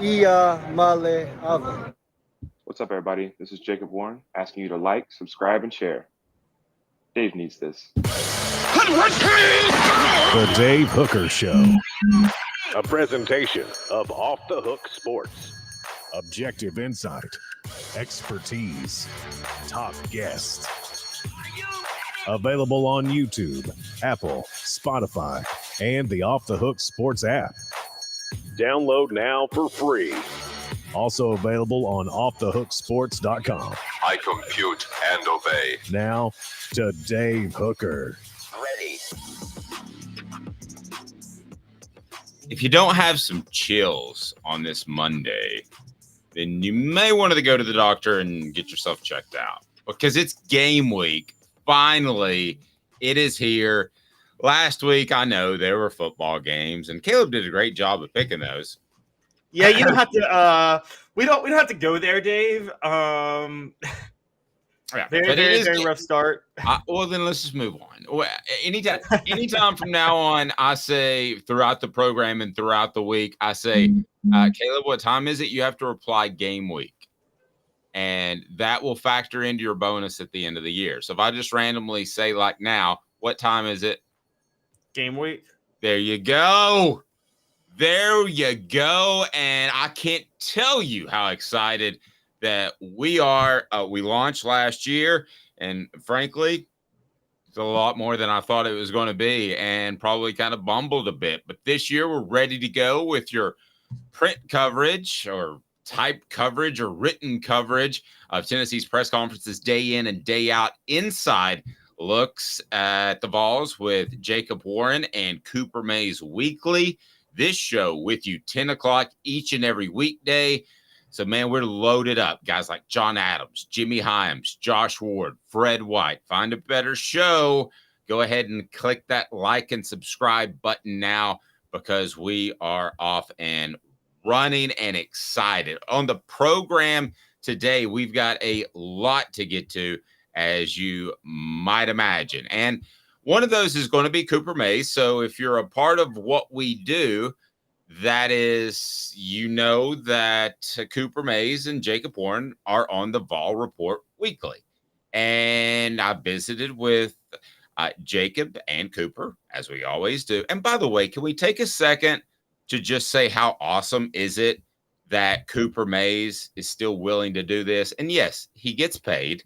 Ia Male Ave. What's up, everybody? This is Jacob Warren asking you to like, subscribe, and share. Dave needs this. The Dave Hooker Show. A presentation of Off the Hook Sports. Objective insight, expertise, top guests. Available on YouTube, Apple, Spotify, and the Off the Hook Sports app. Download now for free. Also available on offthehooksports.com. I compute and obey. Now to Dave Hooker. Ready. If you don't have some chills on this Monday, then you may want to go to the doctor and get yourself checked out because it's game week. Finally, it is here. Last week, I know there were football games, and Caleb did a great job of picking those. Yeah, you don't have to. We don't have to go there, Dave. Yeah, very rough start. Well, then let's just move on. Well, anytime from now on, I say throughout the program and throughout the week, I say, Caleb, what time is it? You have to reply game week. And that will factor into your bonus at the end of the year. So if I just randomly say like now, what time is it? Game week. There you go. There you go. And I can't tell you how excited that we are. We launched last year, and frankly, it's a lot more than I thought it was going to be and probably kind of bumbled a bit. But this year, we're ready to go with your print coverage or type coverage or written coverage of Tennessee's press conferences day in and day out. Inside looks at the Vols with Jacob Warren and Cooper Mays weekly. This show with you 10 o'clock each and every weekday. So, man, we're loaded up. Guys like John Adams, Jimmy Hyams, Josh Ward, Fred White. Find a better show. Go ahead and click that like and subscribe button now because we are off and running and excited. On the program today, we've got a lot to get to, as you might imagine. And one of those is going to be Cooper Mays. So if you're a part of what we do, that is, you know that Cooper Mays and Jacob Warren are on the Vol Report weekly. And I visited with Jacob and Cooper, as we always do. And by the way, can we take a second to just say how awesome is it that Cooper Mays is still willing to do this? And yes, he gets paid,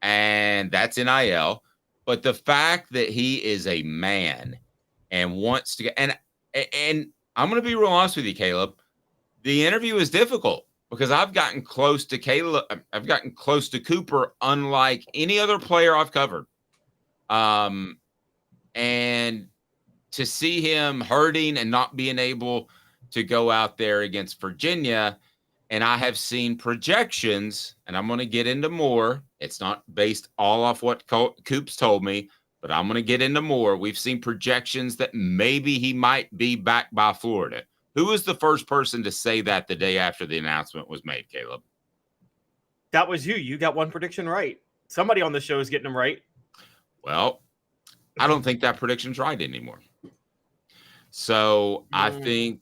and that's NIL. But the fact that he is a man and wants to get, and I'm going to be real honest with you, Caleb. The interview is difficult because I've gotten close to Caleb. I've gotten close to Cooper, unlike any other player I've covered. And to see him hurting and not being able to go out there against Virginia, and I have seen projections, and I'm going to get into more. It's not based all off what Coops told me, but I'm going to get into more. We've seen projections that maybe he might be back by Florida. Who was the first person to say that the day after the announcement was made, Caleb? That was you. You got one prediction right. Somebody on the show is getting them right. Well, I don't think that prediction's right anymore. So I think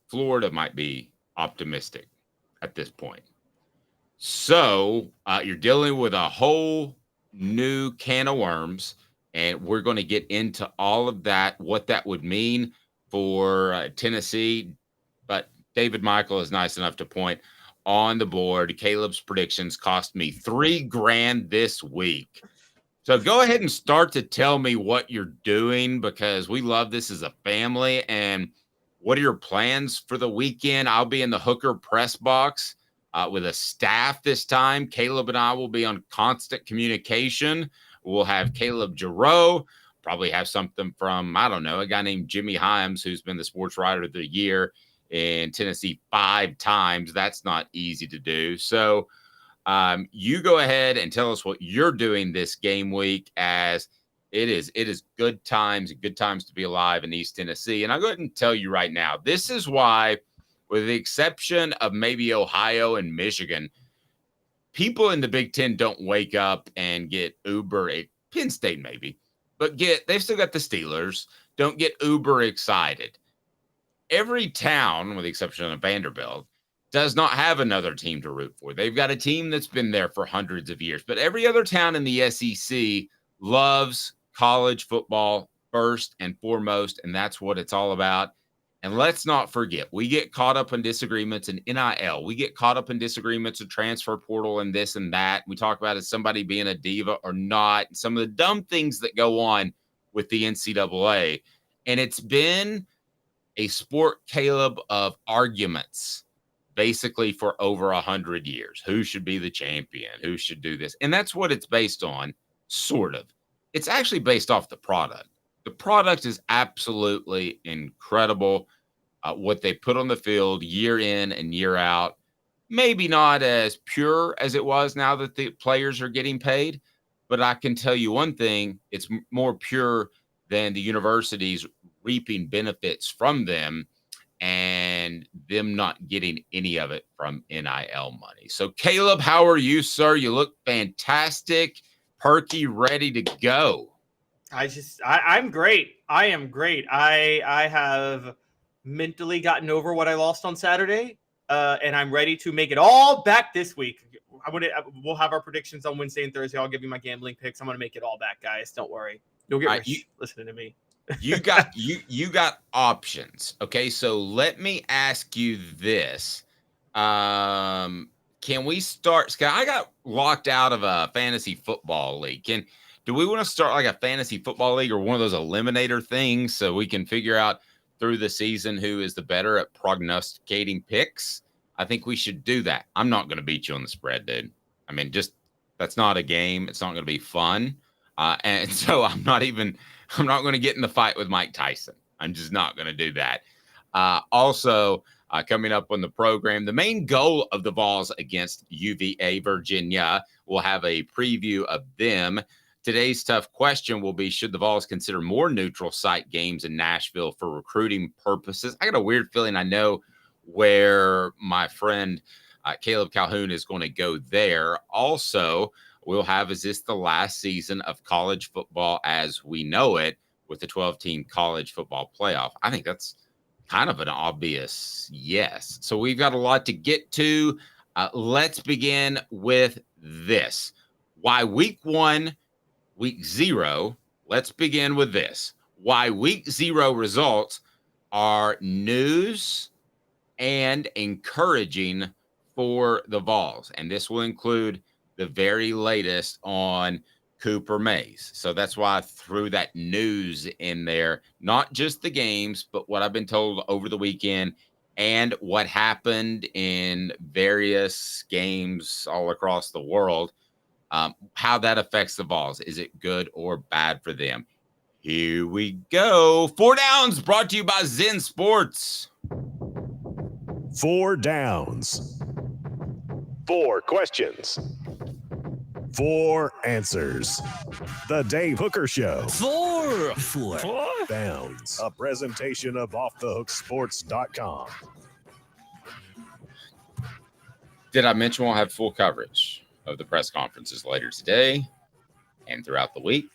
Florida might be optimistic at this point. So you're dealing with a whole new can of worms, and we're going to get into all of that, what that would mean for Tennessee. But David Michael is nice enough to point on the board. Caleb's predictions cost me $3,000 this week. So go ahead and start to tell me what you're doing, because we love this as a family. And what are your plans for the weekend? I'll be in the Hooker press box with a staff this time. Caleb and I will be on constant communication. We'll have Caleb Giroux, probably have something from, I don't know, a guy named Jimmy Hyams, who's been the sports writer of the year in Tennessee 5 times. That's not easy to do. So you go ahead and tell us what you're doing this game week, as it is good times to be alive in East Tennessee. And I'll go ahead and tell you right now, this is why, with the exception of maybe Ohio and Michigan, people in the Big Ten don't wake up and get uber, Penn State maybe, but they've still got the Steelers, don't get uber excited. Every town, with the exception of Vanderbilt, does not have another team to root for. They've got a team that's been there for hundreds of years. But every other town in the SEC loves college football first and foremost, and that's what it's all about. And let's not forget, we get caught up in disagreements in NIL. We get caught up in disagreements of transfer portal and this and that. We talk about is somebody being a diva or not, and some of the dumb things that go on with the NCAA. And it's been a sport, Caleb, of arguments basically for over 100 years. Who should be the champion? Who should do this? And that's what it's based on, sort of. It's actually based off the product. The product is absolutely incredible. What they put on the field year in and year out, maybe not as pure as it was now that the players are getting paid, but I can tell you one thing, it's more pure than the universities reaping benefits from them and them not getting any of it from NIL money. So, Caleb, how are you, sir? You look fantastic, perky, ready to go. I'm great. I am great. I have mentally gotten over what I lost on Saturday, and I'm ready to make it all back this week. We'll have our predictions on Wednesday and Thursday. I'll give you my gambling picks. I'm going to make it all back, guys. Don't worry. You'll get rich listening to me. You got options. Okay, so let me ask you this. Can we start? I got locked out of a fantasy football league. Do we want to start like a fantasy football league or one of those eliminator things so we can figure out through the season who is the better at prognosticating picks? I think we should do that. I'm not going to beat you on the spread, dude. I mean, that's not a game. It's not going to be fun. And so I'm not going to get in the fight with Mike Tyson. I'm just not going to do that. Also, coming up on the program, the main goal of the Vols against UVA Virginia. We'll have a preview of them. Today's tough question will be, should the Vols consider more neutral site games in Nashville for recruiting purposes? I got a weird feeling I know where my friend Caleb Calhoun is going to go there. Also, we'll have, is this the last season of college football as we know it with the 12-team college football playoff? I think that's kind of an obvious yes. So we've got a lot to get to. Let's begin with this. Why week 1, week 0, let's begin with this. Why week 0 results are news and encouraging for the Vols. And this will include the very latest on Cooper Mays. So that's why I threw that news in there, not just the games, but what I've been told over the weekend and what happened in various games all across the world. How that affects the Vols. Is it good or bad for them? Here we go. 4 Downs brought to you by Zen Sports. 4 downs. 4 questions. 4 answers. The Dave Hooker Show. 4 Downs. A presentation of offthehooksports.com. Did I mention we'll have full coverage of the press conferences later today and throughout the week?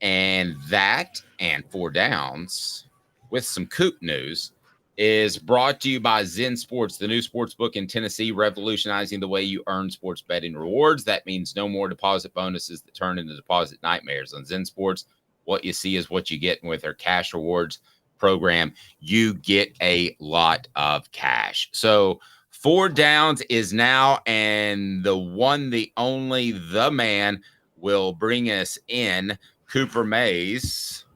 And that and 4 Downs with some Coop news is brought to you by Zen Sports, the new sports book in Tennessee, revolutionizing the way you earn sports betting rewards. That means no more deposit bonuses that turn into deposit nightmares. On Zen Sports, what you see is what you get. And with their cash rewards program, you get a lot of cash. So 4 Downs is now, and the one, the only, the man will bring us in, Cooper Mays.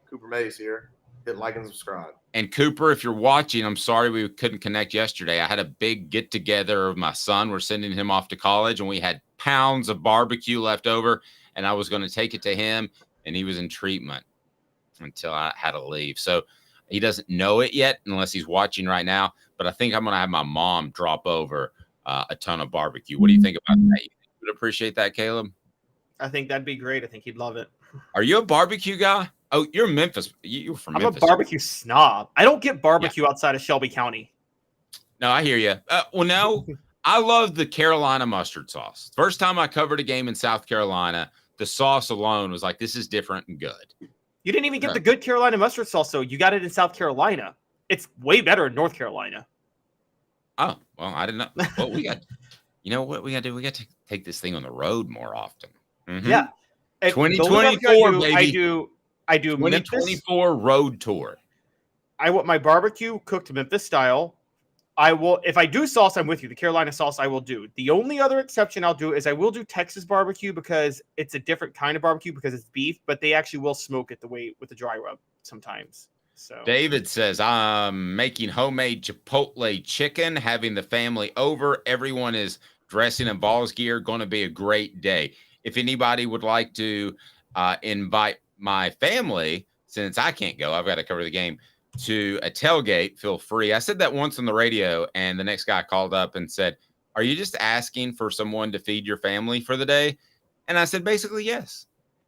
Cooper Mays here. Hit like and subscribe. And Cooper, if you're watching, I'm sorry we couldn't connect yesterday. I had a big get together of my son. We're sending him off to college, and we had pounds of barbecue left over, and I was going to take it to him, and he was in treatment until I had to leave. So he doesn't know it yet unless he's watching right now, but I think I'm going to have my mom drop over a ton of barbecue. What do you think about that? You would appreciate that, Caleb? I think that'd be great. I think he'd love it. Are you a barbecue guy? Oh, you're Memphis. You're from Memphis. I'm a barbecue snob. I don't get barbecue outside of Shelby County. No, I hear you. Well, no, I love the Carolina mustard sauce. First time I covered a game in South Carolina, the sauce alone was like, this is different and good. You didn't even get the good Carolina mustard sauce, though. You got it in South Carolina. It's way better in North Carolina. Oh, well, I didn't know. Well, we got, you know what we got to do? We got to take this thing on the road more often. Mhm. Yeah. And the only barbecue 2024, baby. I do Memphis. 2024 road tour. I want my barbecue cooked Memphis style. I will, if I do sauce, I'm with you. The Carolina sauce I will do. The only other exception I'll do is I will do Texas barbecue because it's a different kind of barbecue because it's beef, but they actually will smoke it the way with the dry rub sometimes. So David says, I'm making homemade Chipotle chicken, having the family over. Everyone is dressing in Vols gear. Going to be a great day. If anybody would like to invite my family, since I can't go, I've got to cover the game, to a tailgate, feel free. I said that once on the radio, and the next guy called up and said, are you just asking for someone to feed your family for the day? And I said, basically, yes.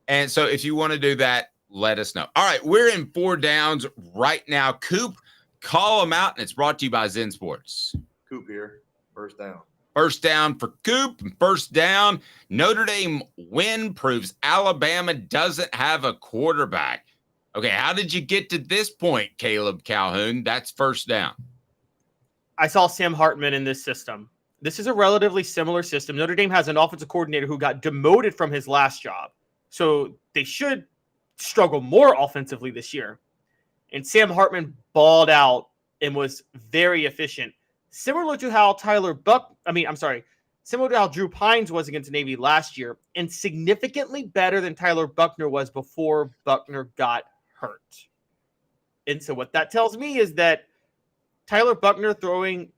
And so if you want to do that, let us know. All right, we're in 4 downs right now. Coop, call them out, and it's brought to you by Zen Sports. Coop here. First down. First down for Coop. First down. Notre Dame win proves Alabama doesn't have a quarterback. Okay, how did you get to this point, Caleb Calhoun? That's first down. I saw Sam Hartman in this system. This is a relatively similar system. Notre Dame has an offensive coordinator who got demoted from his last job. So they should struggle more offensively this year. And Sam Hartman balled out and was very efficient. Similar to how similar to how Drew Pines was against Navy last year, and significantly better than Tyler Buckner was before Buckner got hurt. And so what that tells me is that Tyler Buckner throwing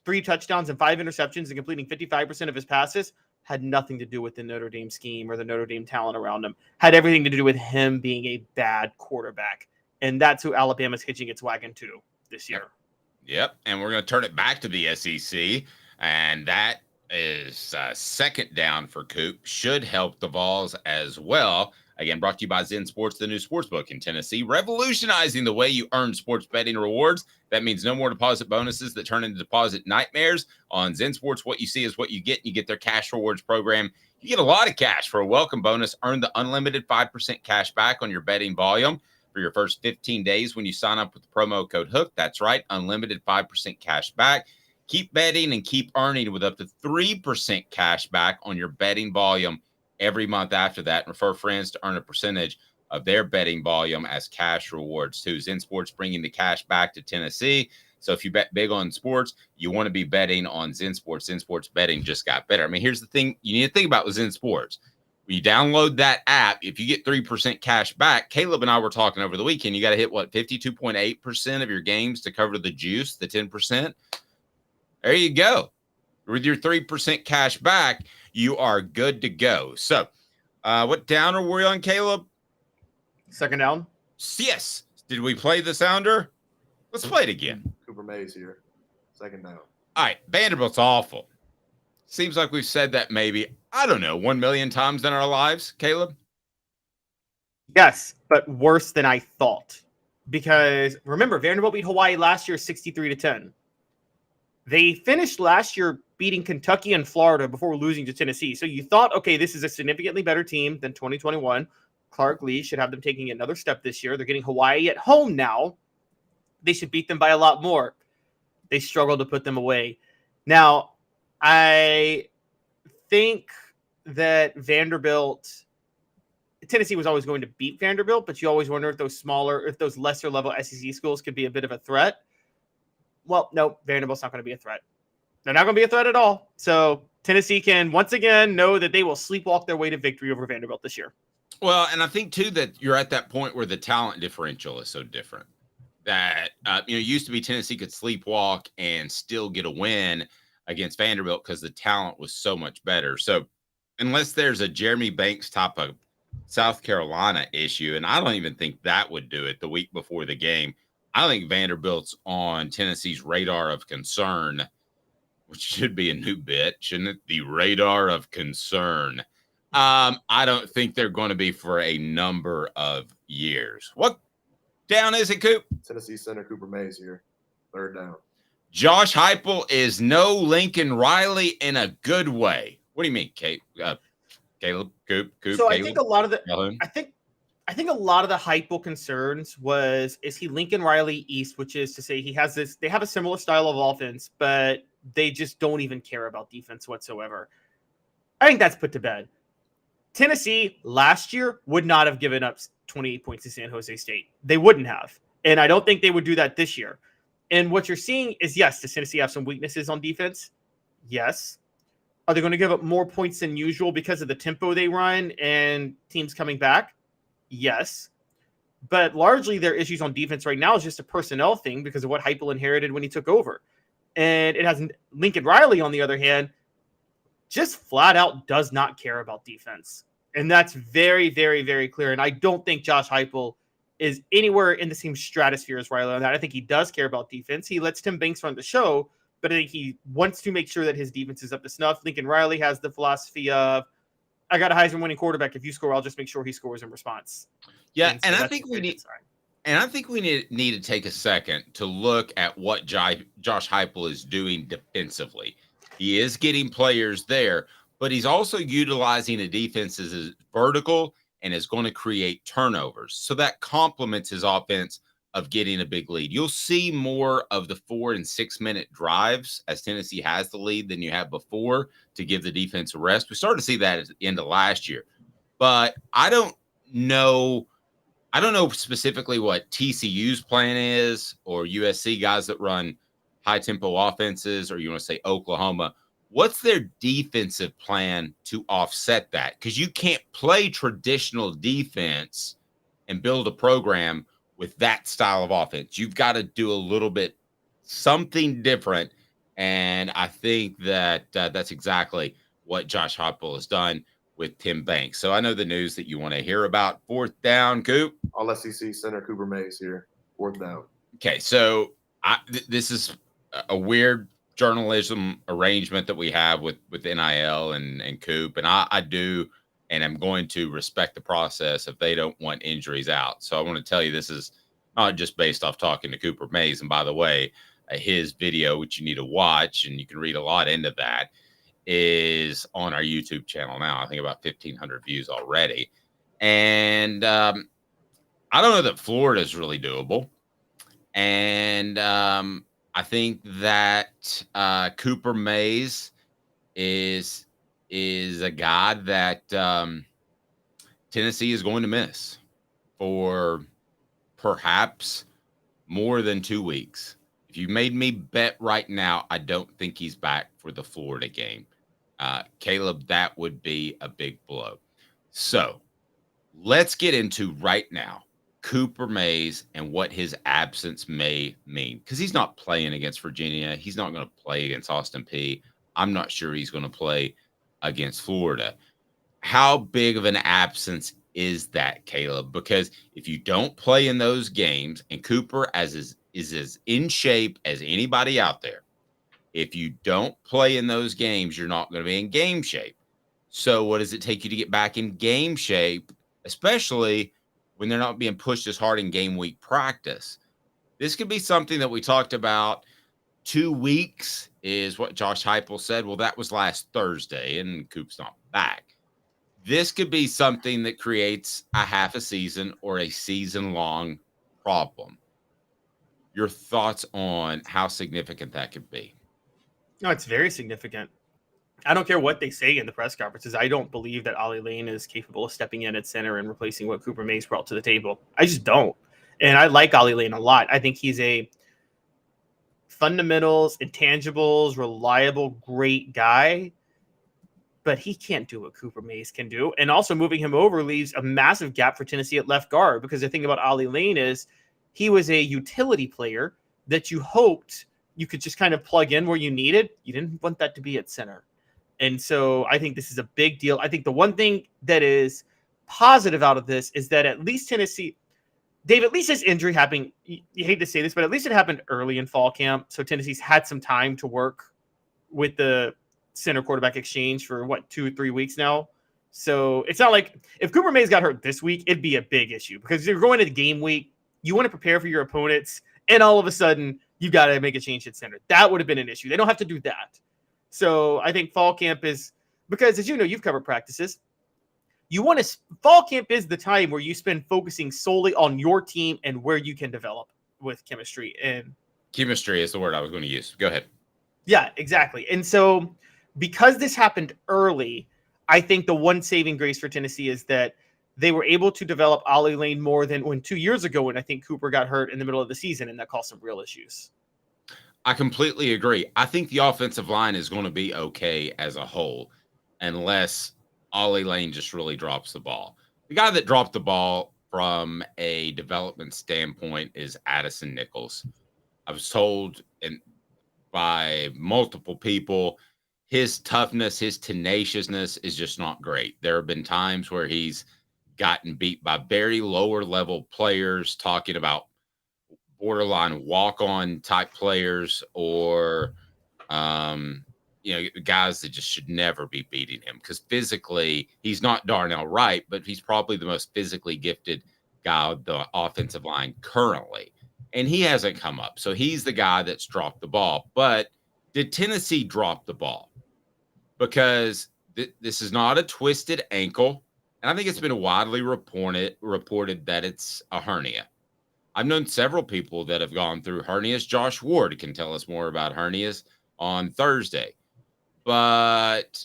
3 touchdowns and 5 interceptions and completing 55% of his passes had nothing to do with the Notre Dame scheme or the Notre Dame talent around him. Had everything to do with him being a bad quarterback. And that's who Alabama's hitching its wagon to this year. Yep. And we're going to turn it back to the SEC. And that is second down for Coop. Should help the Vols as well. Again, brought to you by Zen Sports, the new sportsbook in Tennessee, revolutionizing the way you earn sports betting rewards. That means no more deposit bonuses that turn into deposit nightmares. On Zen Sports, what you see is what you get. You get their cash rewards program. You get a lot of cash for a welcome bonus. Earn the unlimited 5% cash back on your betting volume for your first 15 days when you sign up with the promo code HOOK. That's right, unlimited 5% cash back. Keep betting and keep earning with up to 3% cash back on your betting volume every month after that, and refer friends to earn a percentage of their betting volume as cash rewards too. Zen Sports bringing the cash back to Tennessee. So if you bet big on sports, you want to be betting on Zen Sports. Zen Sports betting just got better. I mean, here's the thing you need to think about with Zen Sports. When you download that app, if you get 3% cash back, Caleb and I were talking over the weekend, you got to hit 52.8% of your games to cover the juice, the 10%. There you go. With your 3% cash back, you are good to go. So, what down are we on, Caleb? Second down. Yes. Did we play the sounder? Let's play it again. Cooper Mays here. Second down. All right. Vanderbilt's awful. Seems like we've said that maybe, 1 million times in our lives, Caleb. Yes, but worse than I thought. Because remember, Vanderbilt beat Hawaii last year 63-10. They finished last year beating Kentucky and Florida before losing to Tennessee. So you thought, okay, this is a significantly better team than 2021. Clark Lee should have them taking another step this year. They're getting Hawaii at home now. They should beat them by a lot more. They struggled to put them away. Now, I think that Tennessee was always going to beat Vanderbilt, but you always wonder if those lesser level SEC schools could be a bit of a threat. Well, no, Vanderbilt's not going to be a threat. They're not going to be a threat at all. So Tennessee can once again know that they will sleepwalk their way to victory over Vanderbilt this year. Well, and I think, too, that you're at that point where the talent differential is so different that, it used to be Tennessee could sleepwalk and still get a win against Vanderbilt because the talent was so much better. So unless there's a Jeremy Banks type of South Carolina issue, and I don't even think that would do it the week before the game, I think Vanderbilt's on Tennessee's radar of concern, which should be a new bit, shouldn't it? The radar of concern. I don't think they're going to be for a number of years. What down is it, Coop? Tennessee center Cooper Mays here. Third down. Josh Heupel is no Lincoln Riley in a good way. What do you mean, Caleb? Coop? So Caleb? I think a lot of the Calhoun? I think I think a lot of the Heupel concerns is he Lincoln Riley East, which is to say they have a similar style of offense, but they just don't even care about defense whatsoever. I think that's put to bed. Tennessee last year would not have given up 28 points to San Jose State. They wouldn't have. And I don't think they would do that this year. And what you're seeing is, yes, does Tennessee have some weaknesses on defense? Yes. Are they going to give up more points than usual because of the tempo they run and teams coming back? Yes. But largely their issues on defense right now is just a personnel thing because of what Heupel inherited when he took over. And it has Lincoln Riley, on the other hand, just flat out does not care about defense. And that's very, very, very clear. And I don't think Josh Heupel is anywhere in the same stratosphere as Riley on that. I think he does care about defense. He lets Tim Banks run the show, but I think he wants to make sure that his defense is up to snuff. Lincoln Riley has the philosophy of, I got a Heisman winning quarterback. If you score, I'll just make sure he scores in response. Yeah, so I think we need to take a second to look at what Josh Heupel is doing defensively. He is getting players there, but he's also utilizing a defense as is vertical and is going to create turnovers. So that complements his offense of getting a big lead. You'll see more of the 4 and 6 minute drives as Tennessee has the lead than you have before to give the defense a rest. We started to see that at the end of last year, but I don't know specifically what TCU's plan is or USC guys that run high tempo offenses, or you want to say Oklahoma. What's their defensive plan to offset that? Because you can't play traditional defense and build a program with that style of offense. You've got to do a little bit something different. And I think that that's exactly what Josh Heupel has done with Tim Banks. So I know the news that you want to hear about. 4th down, Coop. All SEC center Cooper Mays here. 4th down. Okay, so this is a weird journalism arrangement that we have with NIL and Coop, and I do, and I'm going to respect the process if they don't want injuries out. So I want to tell you, this is not just based off talking to Cooper Mays. And by the way, his video, which you need to watch, and you can read a lot into that, is on our YouTube channel now. I think about 1,500 views already. And I don't know that Florida is really doable. And I think that Cooper Mays is a guy that Tennessee is going to miss for perhaps more than 2 weeks. If you made me bet right now, I don't think he's back for the Florida game. Caleb, that would be a big blow. So let's get into right now Cooper Mays and what his absence may mean, because he's not playing against Virginia. He's not going to play against Austin Peay. I'm not sure he's going to play against Florida. How big of an absence is that, Caleb? Because if you don't play in those games, and Cooper is as in shape as anybody out there, if you don't play in those games, you're not going to be in game shape. So what does it take you to get back in game shape, especially when they're not being pushed as hard in game week practice? This could be something that we talked about. 2 weeks is what Josh Heupel said. Well, that was last Thursday, and Coop's not back. This could be something that creates a half a season or a season-long problem. Your thoughts on how significant that could be? No, it's very significant. I don't care what they say in the press conferences. I don't believe that Ollie Lane is capable of stepping in at center and replacing what Cooper Mays brought to the table. I just don't. And I like Ollie Lane a lot. I think he's a fundamentals, intangibles, reliable, great guy. But he can't do what Cooper Mays can do. And also moving him over leaves a massive gap for Tennessee at left guard, because the thing about Ollie Lane is he was a utility player that you hoped you could just kind of plug in where you needed. You didn't want that to be at center. And so I think this is a big deal. I think the one thing that is positive out of this is that at least Tennessee, Dave, at least this injury happened. You hate to say this, but at least it happened early in fall camp. So Tennessee's had some time to work with the center quarterback exchange for 2 or 3 weeks now. So it's not like if Cooper Mays got hurt this week, it'd be a big issue, because you're going into game week. You want to prepare for your opponents, and all of a sudden you got to make a change at center. That would have been an issue. They don't have to do that. So I think fall camp is, because as you know, you've covered practices. fall camp is the time where you spend focusing solely on your team and where you can develop with chemistry. And chemistry is the word I was going to use. Go ahead. yeah, exactly. And so because this happened early, I think the one saving grace for Tennessee is that they were able to develop Ollie Lane more than when 2 years ago when I think Cooper got hurt in the middle of the season, and that caused some real issues. I completely agree. I think the offensive line is going to be okay as a whole unless Ollie Lane just really drops the ball. The guy that dropped the ball from a development standpoint is Addison Nichols. I was told by multiple people his toughness, his tenaciousness is just not great. There have been times where he's gotten beat by very lower level players, talking about borderline walk-on type players or guys that just should never be beating him, because physically he's not Darnell Wright, but he's probably the most physically gifted guy on the offensive line currently, and he hasn't come up. So he's the guy that's dropped the ball. But did Tennessee drop the ball? Because this is not a twisted ankle, and I think it's been widely reported that it's a hernia. I've known several people that have gone through hernias. Josh Ward can tell us more about hernias on Thursday. But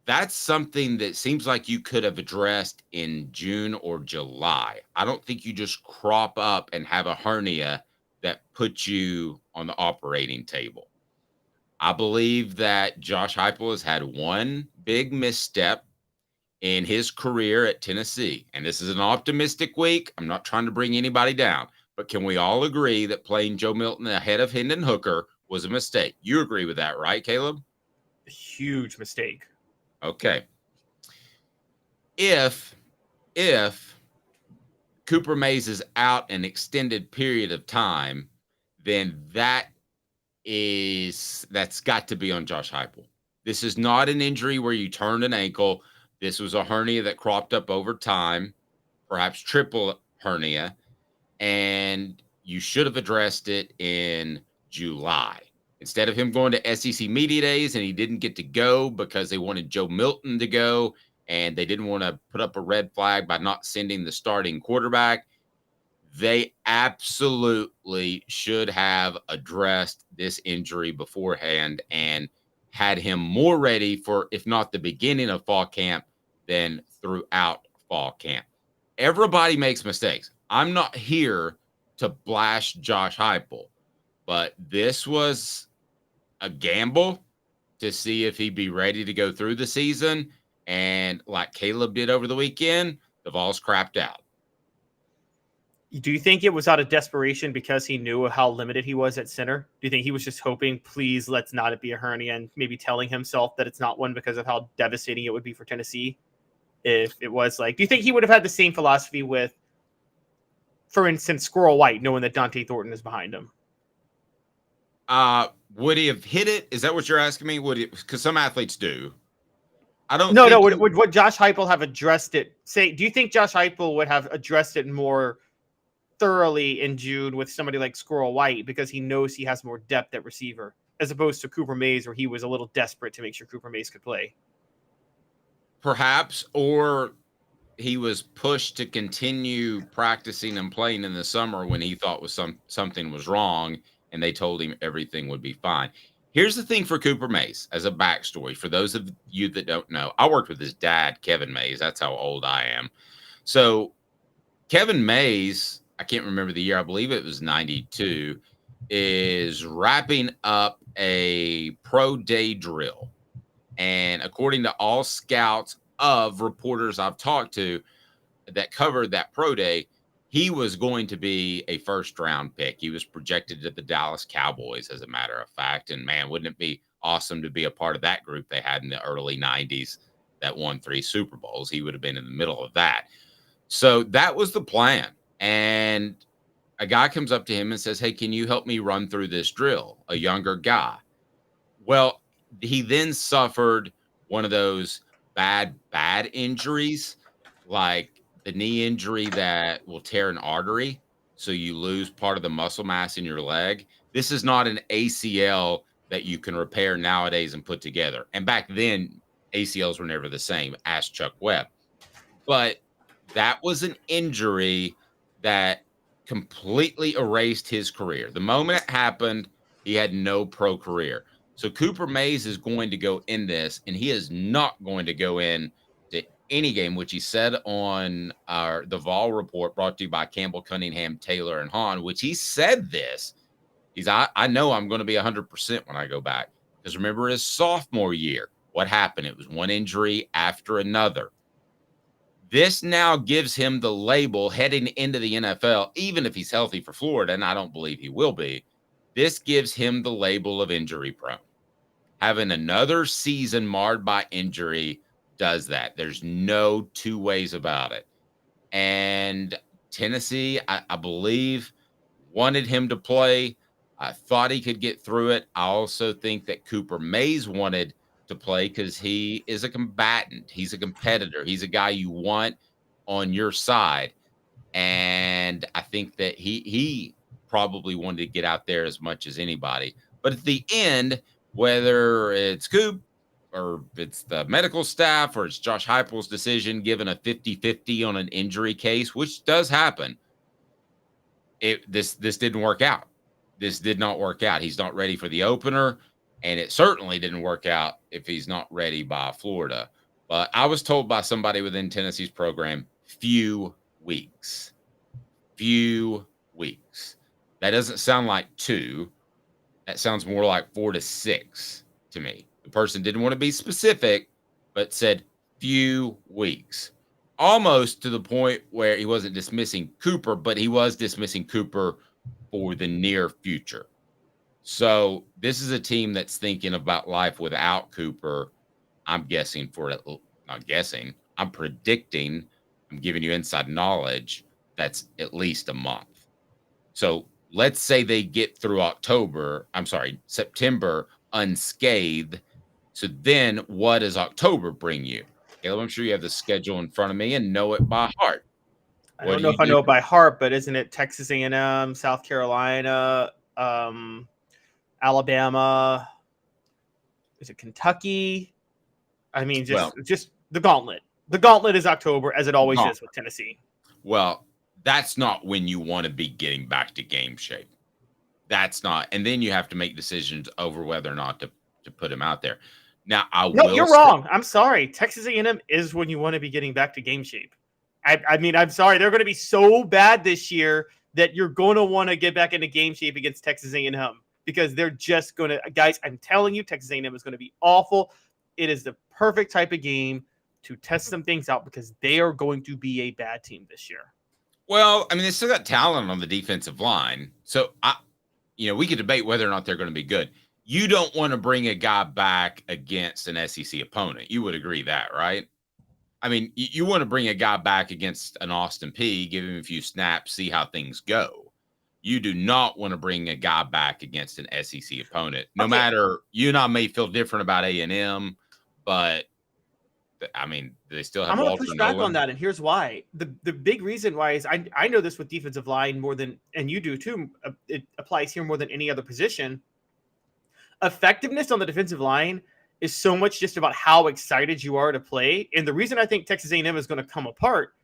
that's something that seems like you could have addressed in June or July. I don't think you just crop up and have a hernia that puts you on the operating table. I believe that Josh Heupel has had one big misstep in his career at Tennessee. And this is an optimistic week. I'm not trying to bring anybody down, but can we all agree that playing Joe Milton ahead of Hendon Hooker was a mistake? You agree with that, right, Caleb? A huge mistake. Okay. If Cooper Mays is out an extended period of time, then that's got to be on Josh Heupel. This is not an injury where you turned an ankle. This was a hernia that cropped up over time, perhaps triple hernia, and you should have addressed it in July. Instead of him going to SEC Media Days and he didn't get to go because they wanted Joe Milton to go and they didn't want to put up a red flag by not sending the starting quarterback, they absolutely should have addressed this injury beforehand and had him more ready for, if not the beginning of fall camp, then throughout fall camp. Everybody makes mistakes. I'm not here to blast Josh Heupel, but this was a gamble to see if he'd be ready to go through the season. And like Caleb did over the weekend, the Vols crapped out. Do you think it was out of desperation because he knew how limited he was at center? Do you think he was just hoping, please, let's not it be a hernia, and maybe telling himself that it's not one because of how devastating it would be for Tennessee? If it was like, do you think he would have had the same philosophy with, for instance, Squirrel White, knowing that Dante Thornton is behind him? Would he have hit it? Is that what you're asking me? Would it? Because some athletes do. I don't. No. Would Josh Heupel have addressed it? Do you think Josh Heupel would have addressed it more thoroughly in June with somebody like Squirrel White because he knows he has more depth at receiver, as opposed to Cooper Mays, where he was a little desperate to make sure Cooper Mays could play? Perhaps, or he was pushed to continue practicing and playing in the summer when he thought something was wrong, and they told him everything would be fine. Here's the thing for Cooper Mays, as a backstory, for those of you that don't know, I worked with his dad, Kevin Mays. That's how old I am. So Kevin Mays, I can't remember the year, I believe it was 92, is wrapping up a pro day drill. And according to all scouts of reporters I've talked to that covered that pro day, he was going to be a first-round pick. He was projected to the Dallas Cowboys, as a matter of fact. And, man, wouldn't it be awesome to be a part of that group they had in the early 90s that won 3 Super Bowls? He would have been in the middle of that. So that was the plan. And a guy comes up to him and says, hey, can you help me run through this drill? A younger guy. Well, he then suffered one of those bad injuries, like the knee injury that will tear an artery, so you lose part of the muscle mass in your leg. This is not an ACL that you can repair nowadays and put together. And back then, ACLs were never the same. Ask Chuck Webb. But that was an injury that completely erased his career. The moment it happened, he had no pro career. So Cooper Mays is going to go in this, and he is not going to go in to any game, which he said on the Vol report brought to you by Campbell, Cunningham, Taylor, and Hahn, which he said this. I know I'm going to be 100% when I go back. Because remember his sophomore year, what happened? It was one injury after another. This now gives him the label heading into the NFL, even if he's healthy for Florida, and I don't believe he will be. This gives him the label of injury prone. Having another season marred by injury does that. There's no two ways about it. And Tennessee, I believe, wanted him to play. I thought he could get through it. I also think that Cooper Mays wanted to play because he is a combatant. He's a competitor. He's a guy you want on your side. And I think that he probably wanted to get out there as much as anybody. But at the end, whether it's Coop or it's the medical staff or it's Josh Heupel's decision, given a 50-50 on an injury case, which does happen, this didn't work out. This did not work out. He's not ready for the opener, and it certainly didn't work out if he's not ready by Florida. But I was told by somebody within Tennessee's program, few weeks. Few weeks. That doesn't sound like 2. That sounds more like 4 to 6 to me. The person didn't want to be specific, but said few weeks. Almost to the point where he wasn't dismissing Cooper, but he was dismissing Cooper for the near future. So this is a team that's thinking about life without Cooper. I'm guessing I'm predicting, I'm giving you inside knowledge, that's at least a month. So let's say they get through September unscathed. So then what does October bring you? Caleb, I'm sure you have the schedule in front of me and know it by heart. I don't know if I know it by heart, but isn't it Texas A&M, South Carolina, Alabama? Is it Kentucky? I mean, just the gauntlet. The gauntlet is October, as it always is with Tennessee. Well, that's not when you want to be getting back to game shape. That's not. And then you have to make decisions over whether or not to put him out there. Now, you're wrong. I'm sorry. Texas A&M is when you want to be getting back to game shape. I mean, I'm sorry. They're going to be so bad this year that you're going to want to get back into game shape against Texas A&M because they're just going to – guys, I'm telling you, Texas A&M is going to be awful. It is the perfect type of game to test some things out because they are going to be a bad team this year. Well, I mean, they still got talent on the defensive line. So, we could debate whether or not they're going to be good. You don't want to bring a guy back against an SEC opponent. You would agree that, right? I mean, you want to bring a guy back against an Austin Peay, give him a few snaps, see how things go. You do not want to bring a guy back against an SEC opponent. No matter, you and I may feel different about A&M, but I mean, they still have. I'm going to push back on that, and here's why. The big reason why is I know this with defensive line more than, and you do too. It applies here more than any other position. Effectiveness on the defensive line is so much just about how excited you are to play. And the reason I think Texas A&M is going to come apart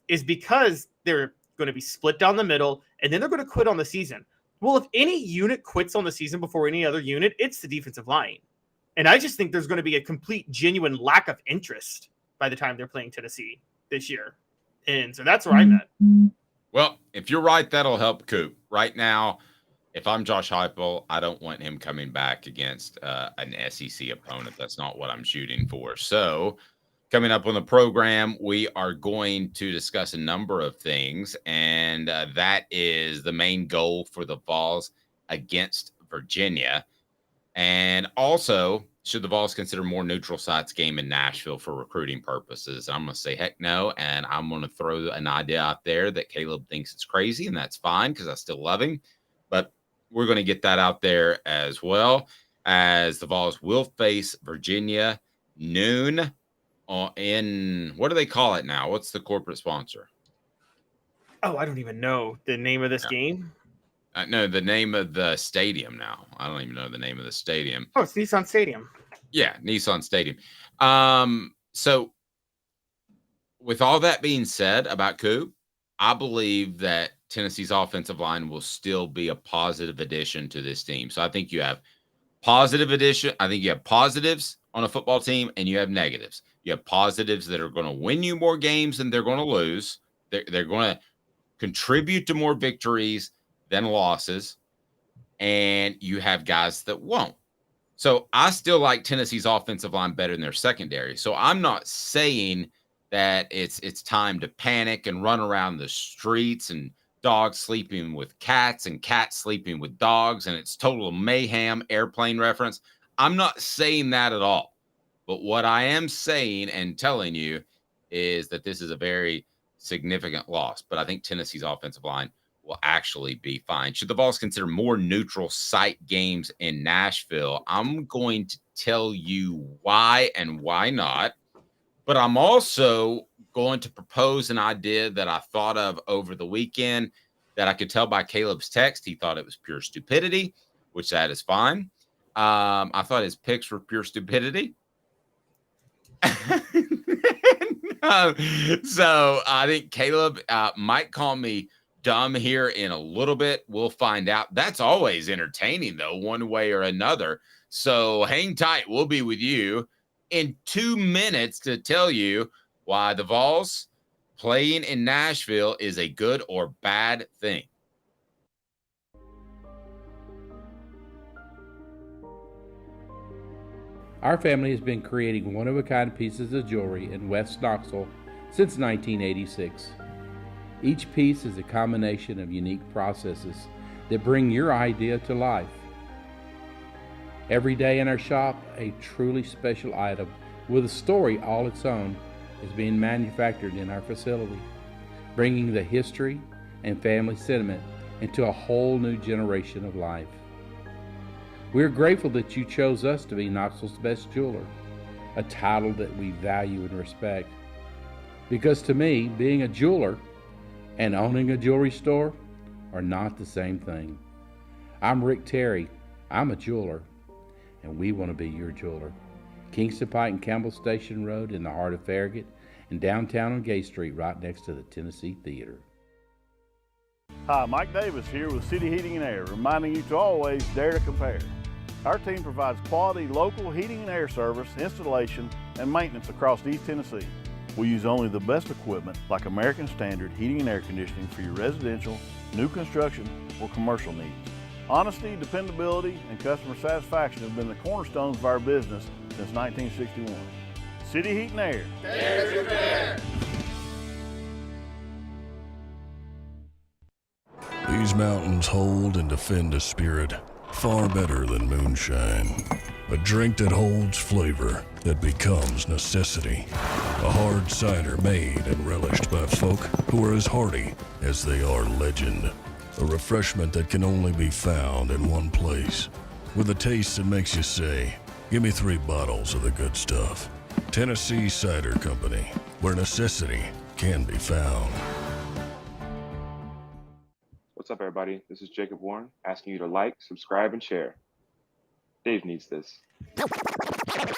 is because they're going to be split down the middle, and then they're going to quit on the season. Well, if any unit quits on the season before any other unit, it's the defensive line. And I just think there's going to be a complete, genuine lack of interest by the time they're playing Tennessee this year. And so that's where I'm at. Well, if you're right, that'll help Coop. Right now, if I'm Josh Heupel, I don't want him coming back against an SEC opponent. That's not what I'm shooting for. So coming up on the program, we are going to discuss a number of things, and that is the main goal for the Vols against Virginia. And also, should the Vols consider more neutral sites game in Nashville for recruiting purposes? I'm going to say heck no, and I'm going to throw an idea out there that Caleb thinks it's crazy, and that's fine because I still love him. But we're going to get that out there as well, as the Vols will face Virginia noon in, what do they call it now? What's the corporate sponsor? Oh, I don't even know the name of this game. No, the name of the stadium now. I don't even know the name of the stadium. Oh, it's Nissan Stadium. Yeah, Nissan Stadium. So with all that being said about Coop, I believe that Tennessee's offensive line will still be a positive addition to this team. So I think you have positive addition. I think you have positives on a football team and you have negatives. You have positives that are going to win you more games than they're going to lose. They're going to contribute to more victories than losses. And you have guys that won't. So I still like Tennessee's offensive line better than their secondary. So I'm not saying that it's time to panic and run around the streets and dogs sleeping with cats and cats sleeping with dogs and it's total mayhem, airplane reference. I'm not saying that at all. But what I am saying and telling you is that this is a very significant loss. But I think Tennessee's offensive line will actually be fine. Should the Vols consider more neutral site games in Nashville? I'm going to tell you why and why not. But I'm also going to propose an idea that I thought of over the weekend that I could tell by Caleb's text. He thought it was pure stupidity, which that is fine. I thought his picks were pure stupidity. So I think Caleb might call me dumb here in a little bit. We'll find out. That's always entertaining, though, one way or another. So hang tight. We'll be with you in 2 minutes to tell you why the Vols playing in Nashville is a good or bad thing. Our family has been creating one-of-a-kind pieces of jewelry in West Knoxville since 1986. Each piece is a combination of unique processes that bring your idea to life. Every day in our shop, a truly special item with a story all its own is being manufactured in our facility, bringing the history and family sentiment into a whole new generation of life. We're grateful that you chose us to be Knoxville's best jeweler, a title that we value and respect. Because to me, being a jeweler and owning a jewelry store are not the same thing. I'm Rick Terry. I'm a jeweler, and we want to be your jeweler. Kingston Pike and Campbell Station Road in the heart of Farragut, and downtown on Gay Street right next to the Tennessee Theater. Hi, Mike Davis here with City Heating and Air, reminding you to always dare to compare. Our team provides quality local heating and air service, installation, and maintenance across East Tennessee. We use only the best equipment like American Standard heating and air conditioning for your residential, new construction, or commercial needs. Honesty, dependability, and customer satisfaction have been the cornerstones of our business since 1961. City Heat and Air. Dare to compare. These mountains hold and defend a spirit far better than moonshine. A drink that holds flavor, that becomes necessity. A hard cider made and relished by folk who are as hearty as they are legend. A refreshment that can only be found in one place. With a taste that makes you say, give me 3 bottles of the good stuff. Tennessee Cider Company, where necessity can be found. What's up, everybody? This is Jacob Warren, asking you to like, subscribe, and share. Dave needs this.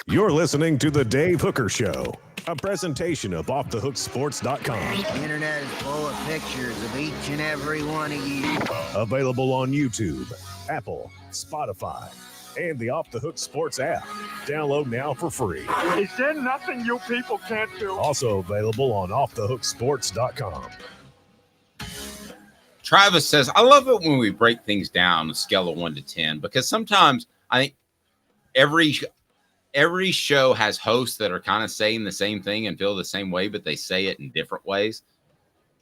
You're listening to The Dave Hooker Show, a presentation of OffTheHookSports.com. The internet is full of pictures of each and every one of you. Available on YouTube, Apple, Spotify, and the Off the Hook Sports app. Download now for free. Is there nothing you people can't do? Also available on OffTheHookSports.com. Travis says, I love it when we break things down on a scale of 1 to 10, because sometimes I think every show has hosts that are kind of saying the same thing and feel the same way, but they say it in different ways.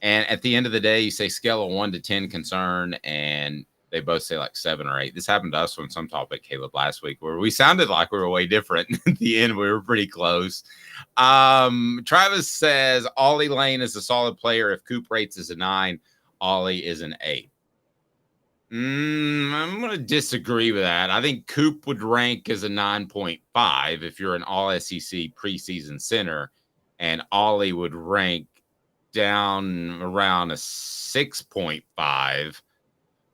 And at the end of the day, you say scale of 1 to 10 concern, and they both say like 7 or 8. This happened to us on some topic, Caleb, last week, where we sounded like we were way different. At the end, we were pretty close. Travis says, Ollie Lane is a solid player. If Coop rates is a 9, Ollie is an 8. I'm going to disagree with that. I think Coop would rank as a 9.5 if you're an all-SEC preseason center, and Ollie would rank down around a 6.5,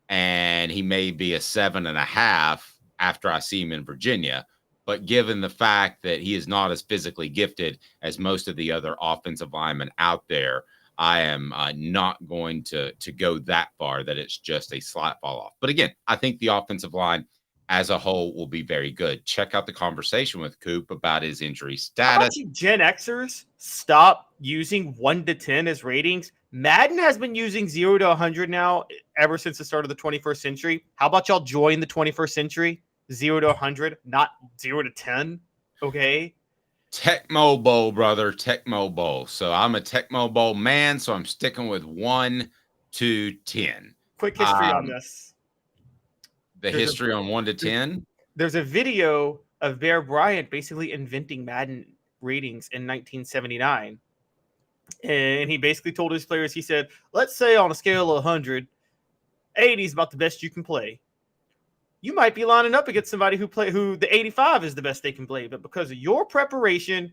and he may be a 7.5 after I see him in Virginia. but given the fact that he is not as physically gifted as most of the other offensive linemen out there, I am not going to go that far that it's just a slight fall off. But again, I think the offensive line as a whole will be very good. Check out the conversation with Coop about his injury How about status. you Gen Xers stop using 1 to 10 as ratings? Madden has been using 0 to 100 now ever since the start of the 21st century. How about y'all join the 21st century? 0 to 100, not 0 to 10. Okay. Tecmo Bowl, brother. Tecmo Bowl. So I'm a Tecmo Bowl man, so I'm sticking with 1 to 10. Quick history on this. The history on 1 to 10? There's a video of Bear Bryant basically inventing Madden ratings in 1979. And he basically told his players, he said, let's say on a scale of 100, 80 is about the best you can play. You might be lining up against somebody who the 85 is the best they can play, but because of your preparation,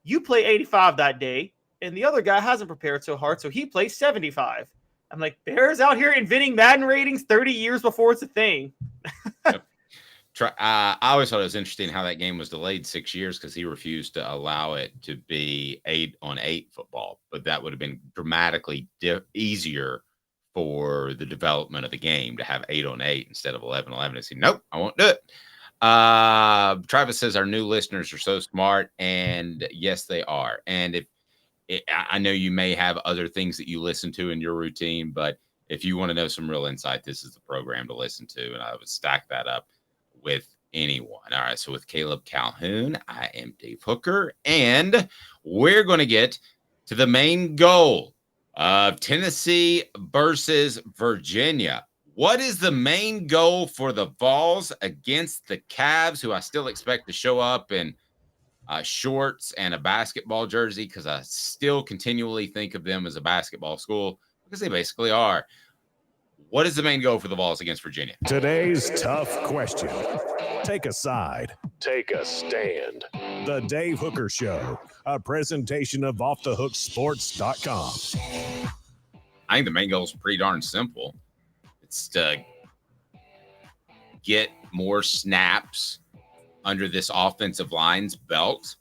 you play 85 that day, and the other guy hasn't prepared so hard, so he plays 75. I'm like, Bear's out here inventing Madden ratings 30 years before it's a thing. I always thought it was interesting how that game was delayed 6 years because he refused to allow it to be 8-on-8 football, but that would have been dramatically easier for the development of the game to have 8-on-8 instead of 11-on-11. And say, nope, I won't do it. Travis says our new listeners are so smart, and yes, they are. And I know you may have other things that you listen to in your routine, but if you want to know some real insight, this is the program to listen to, and I would stack that up with anyone. All right, so with Caleb Calhoun, I am Dave Hooker, and we're going to get to the main goal of Tennessee versus Virginia. What is the main goal for the Vols against the Cavs, who I still expect to show up in shorts and a basketball jersey, because I still continually think of them as a basketball school, because they basically are. What is the main goal for the Vols against Virginia? Today's tough question. Take a side. Take a stand. The Dave Hooker Show, a presentation of offthehooksports.com. I think the main goal is pretty darn simple. It's to get more snaps under this offensive line's belt,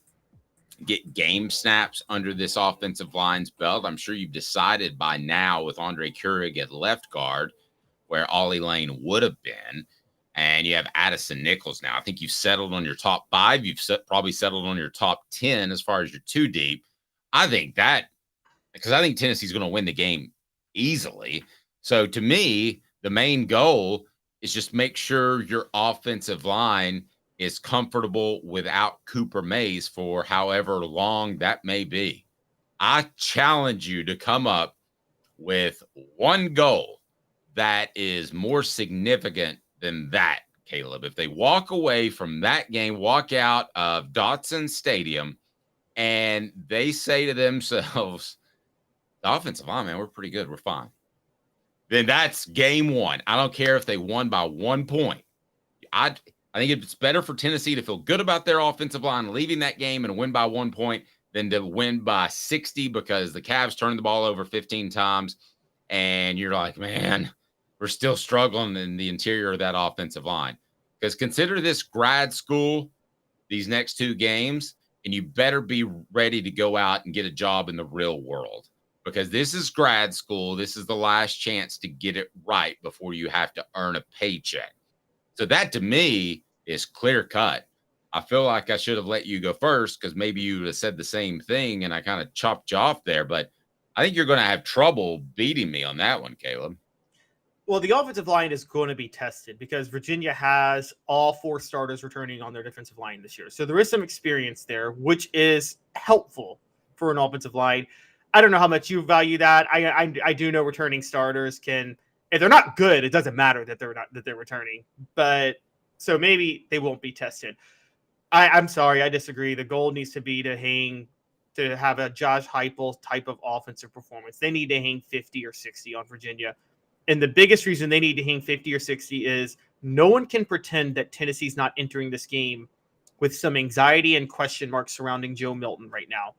get game snaps under this offensive line's belt. I'm sure you've decided by now with Andre Keurig at left guard where Ollie Lane would have been, and you have Addison Nichols now. I think you've settled on your top 5. You've probably settled on your top 10 as far as your 2 deep. I think that, because I think Tennessee's going to win the game easily. So to me, the main goal is just make sure your offensive line is comfortable without Cooper Mays for however long that may be. I challenge you to come up with one goal that is more significant than that, Caleb. If they walk away from that game, walk out of Dotson Stadium, and they say to themselves, the offensive line, man, we're pretty good, we're fine, then that's game one. I don't care if they won by 1 point. I think it's better for Tennessee to feel good about their offensive line leaving that game and win by 1 point than to win by 60, because the Cavs turned the ball over 15 times, and you're like, man, we're still struggling in the interior of that offensive line. Because consider this grad school, these next 2 games, and you better be ready to go out and get a job in the real world. Because this is grad school. This is the last chance to get it right before you have to earn a paycheck. So that, to me, is clear cut. I feel like I should have let you go first because maybe you would have said the same thing and I kind of chopped you off there. But I think you're going to have trouble beating me on that one, Caleb. Well, the offensive line is going to be tested because Virginia has all 4 starters returning on their defensive line this year. So there is some experience there, which is helpful for an offensive line. I don't know how much you value that. I do know returning starters can, if they're not good, it doesn't matter that they're returning. But so maybe they won't be tested. I'm sorry, I disagree. The goal needs to be to have a Josh Heupel type of offensive performance. They need to hang 50 or 60 on Virginia. And the biggest reason they need to hang 50 or 60 is no one can pretend that Tennessee's not entering this game with some anxiety and question marks surrounding Joe Milton right now.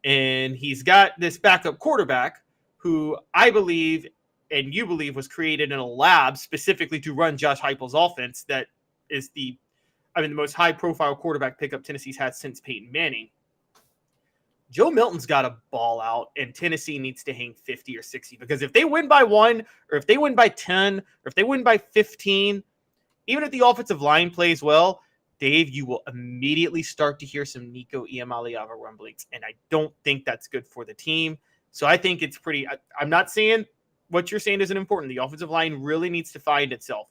And he's got this backup quarterback who I believe and you believe was created in a lab specifically to run Josh Heupel's offense. That is the the most high-profile quarterback pickup Tennessee's had since Peyton Manning. Joe Milton's got to ball out, and Tennessee needs to hang 50 or 60, because if they win by 1, or if they win by 10, or if they win by 15, even if the offensive line plays well, Dave, you will immediately start to hear some Nico Iamaleava rumblings, and I don't think that's good for the team. So I think it's pretty – I'm not saying what you're saying isn't important. The offensive line really needs to find itself,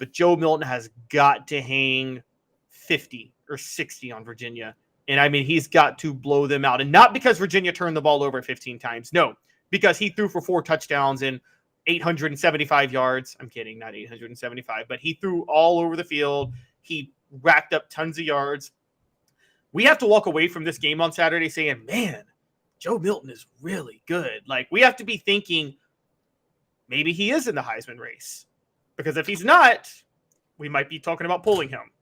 but Joe Milton has got to hang 50 or 60 on Virginia. And, he's got to blow them out. And not because Virginia turned the ball over 15 times. No, because he threw for 4 touchdowns and 875 yards. I'm kidding, not 875. But he threw all over the field. He racked up tons of yards. We have to walk away from this game on Saturday saying, man, Joe Milton is really good. Like, we have to be thinking maybe he is in the Heisman race. Because if he's not, we might be talking about pulling him.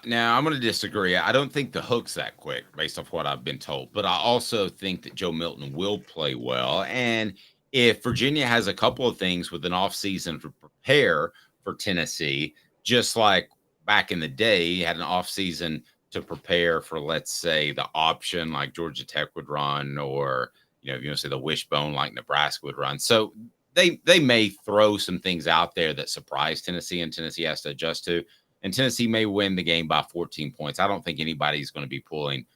Now, I'm going to disagree. I don't think the hook's that quick based off what I've been told. But I also think that Joe Milton will play well. And if Virginia has a couple of things with an offseason to prepare for Tennessee, just like back in the day, you had an offseason to prepare for, let's say, the option like Georgia Tech would run, or, if you want to say the wishbone like Nebraska would run. So they may throw some things out there that surprise Tennessee, and Tennessee has to adjust to. And Tennessee may win the game by 14 points. I don't think anybody's going to be pulling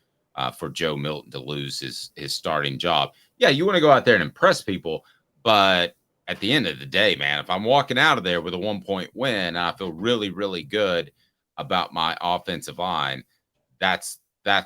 for Joe Milton to lose his starting job. Yeah, you want to go out there and impress people, but at the end of the day, man, if I'm walking out of there with a 1-point win and I feel really, really good about my offensive line, that's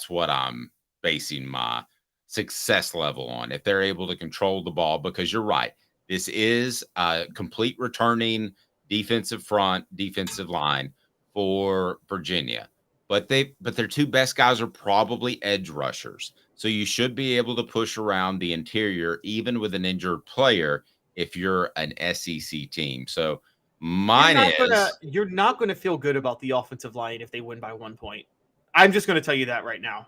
what I'm basing my success level on. If they're able to control the ball, because you're right, this is a complete returning defensive line for Virginia, but their 2 best guys are probably edge rushers. So you should be able to push around the interior, even with an injured player, if you're an SEC team. So you're not going to feel good about the offensive line if they win by 1 point. I'm just going to tell you that right now.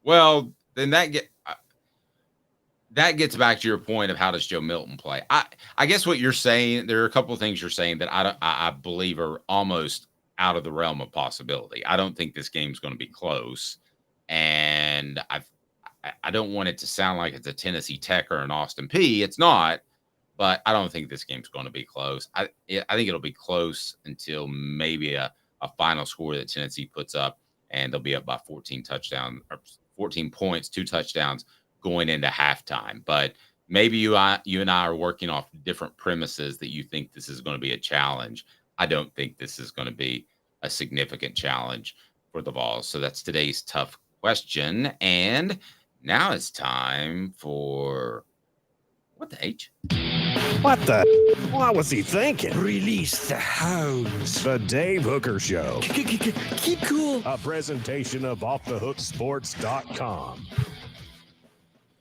Well, then that gets back to your point of how does Joe Milton play. I guess what you're saying, there are a couple of things you're saying that I believe are almost out of the realm of possibility. I don't think this game's going to be close, and I don't want it to sound like it's a Tennessee Tech or an Austin Peay. It's not, but I don't think this game's going to be close. I think it'll be close until maybe a final score that Tennessee puts up, and they'll be up by 14 points, 2 touchdowns going into halftime. But maybe you and I are working off different premises that you think this is going to be a challenge. I don't think this is going to be a significant challenge for the Vols. So that's today's tough question. And now it's time for what the H? What the? What was he thinking? Release the hounds. The Dave Hooker Show. Keep cool. A presentation of offthehooksports.com.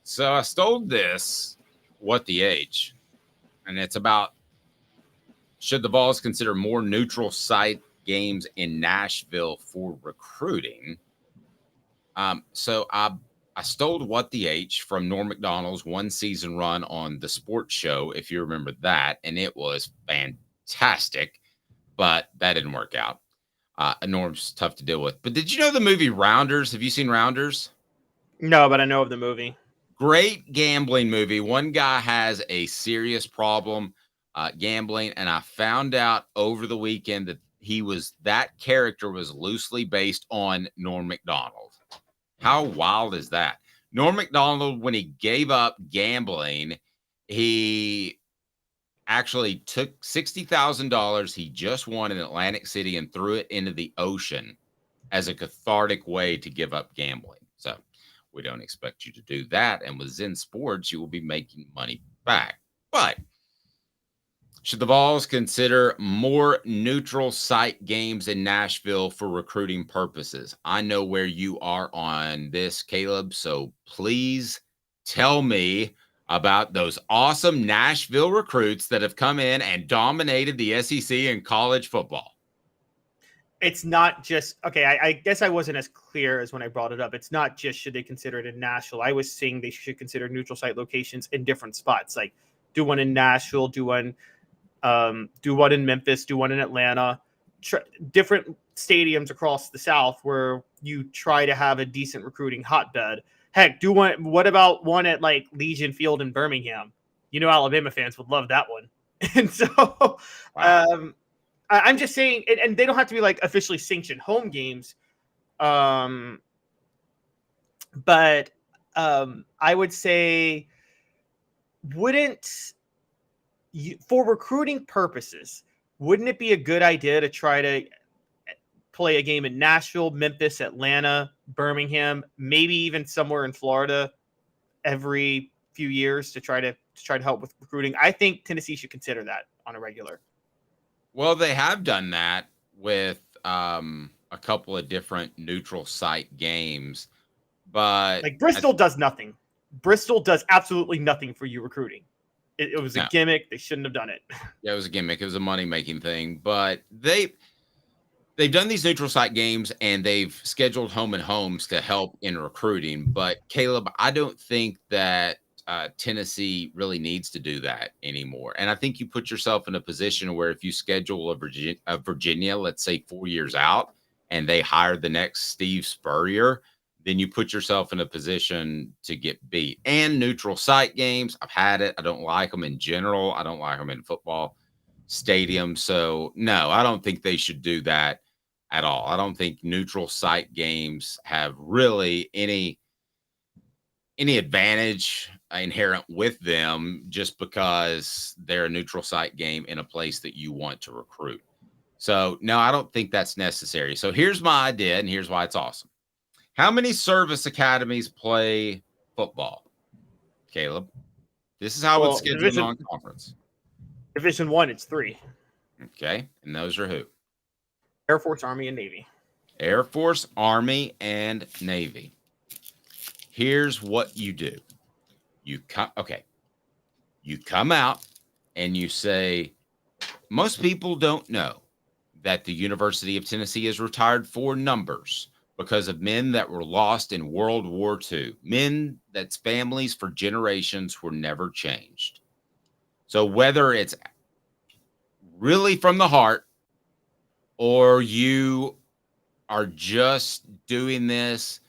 So I stole this, what the H, and it's about should the Vols consider more neutral site games in Nashville for recruiting. So I stole what the H from Norm Macdonald's one season run on the sports show, if you remember that, and it was fantastic, but that didn't work out. Norm's tough to deal with. But did you know the movie Rounders? Have you seen Rounders? No, but I know of the movie. Great gambling movie. One guy has a serious problem gambling, and I found out over the weekend that that character was loosely based on Norm Macdonald. How wild is that? Norm Macdonald, when he gave up gambling, he actually took $60,000 he just won in Atlantic City and threw it into the ocean as a cathartic way to give up gambling. So we don't expect you to do that. And with Zen Sports, you will be making money back. But should the Vols consider more neutral site games in Nashville for recruiting purposes? I know where you are on this, Caleb, so please tell me about those awesome Nashville recruits that have come in and dominated the SEC in college football. It's not just, okay, I guess I wasn't as clear as when I brought it up. It's not just should they consider it in Nashville. I was saying they should consider neutral site locations in different spots, like do one in Nashville, do one in Memphis, do one in Atlanta, different stadiums across the South where you try to have a decent recruiting hotbed. Heck, what about one at like Legion Field in Birmingham? You know, Alabama fans would love that one. And so I'm just saying, and they don't have to be like officially sanctioned home games. But I would say, for recruiting purposes, wouldn't it be a good idea to try to play a game in Nashville, Memphis, Atlanta, Birmingham, maybe even somewhere in Florida every few years to try to help with recruiting? I think Tennessee should consider that on a regular. Well, they have done that with a couple of different neutral site games, but like Bristol does nothing. Bristol does absolutely nothing for you recruiting. It was a gimmick. They shouldn't have done it. Yeah, it was a gimmick. It was a money-making thing, but they've done these neutral site games and they've scheduled home and homes to help in recruiting. But Caleb, I don't think that Tennessee really needs to do that anymore. And I think you put yourself in a position where if you schedule a Virginia, let's say 4 years out, and they hire the next Steve Spurrier, then you put yourself in a position to get beat. And neutral site games, I've had it. I don't like them in general. I don't like them in football stadiums. So no, I don't think they should do that at all. I don't think neutral site games have really any advantage inherent with them just because they're a neutral site game in a place that you want to recruit. So no, I don't think that's necessary. So here's my idea, and here's why it's awesome. How many service academies play football, Caleb? This is how it's scheduled on conference. Division 1, it's 3. Okay, and those are who? Air Force, Army, and Navy. Air Force, Army, and Navy. Here's what you do. You come out and you say, most people don't know that the University of Tennessee is retired for numbers because of men that were lost in World War II, men that's families for generations were never changed. So whether it's really from the heart or you are just doing this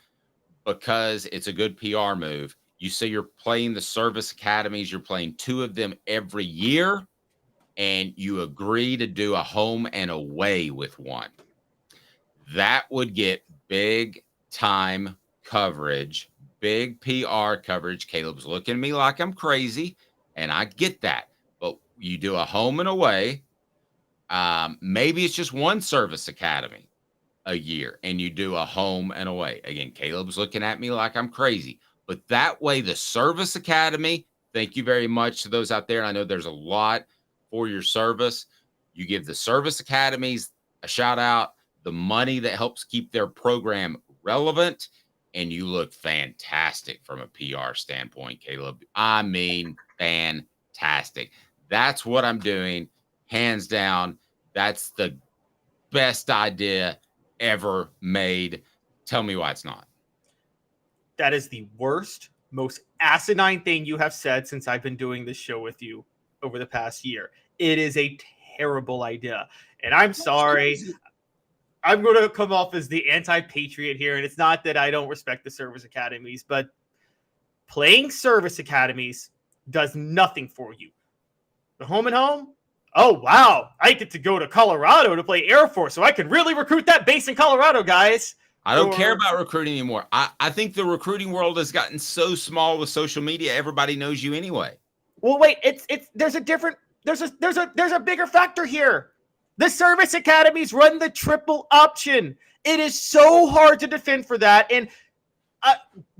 because it's a good PR move, you say you're playing the service academies, you're playing 2 of them every year, and you agree to do a home and away with one. That would get big time coverage, big PR coverage. Caleb's looking at me like I'm crazy, and I get that. But you do a home and away. Maybe it's just one service academy a year, and you do a home and away. Again, Caleb's looking at me like I'm crazy. But that way, the service academy, thank you very much to those out there. I know there's a lot for your service. You give the service academies a shout out, the money that helps keep their program relevant, and you look fantastic from a PR standpoint, Caleb. I mean, fantastic. That's what I'm doing, hands down. That's the best idea ever made. Tell me why it's not. That is the worst, most asinine thing you have said since I've been doing this show with you over the past year. It is a terrible idea. And I'm sorry. I'm going to come off as the anti-patriot here. And it's not that I don't respect the service academies, but playing service academies does nothing for you. The home and home? Oh, wow. I get to go to Colorado to play Air Force, so I can really recruit that base in Colorado, guys. I don't care about recruiting anymore. I think the recruiting world has gotten so small with social media. Everybody knows you anyway. Well, wait, there's a bigger factor here. The service academies run the triple option. It is so hard to defend for that. And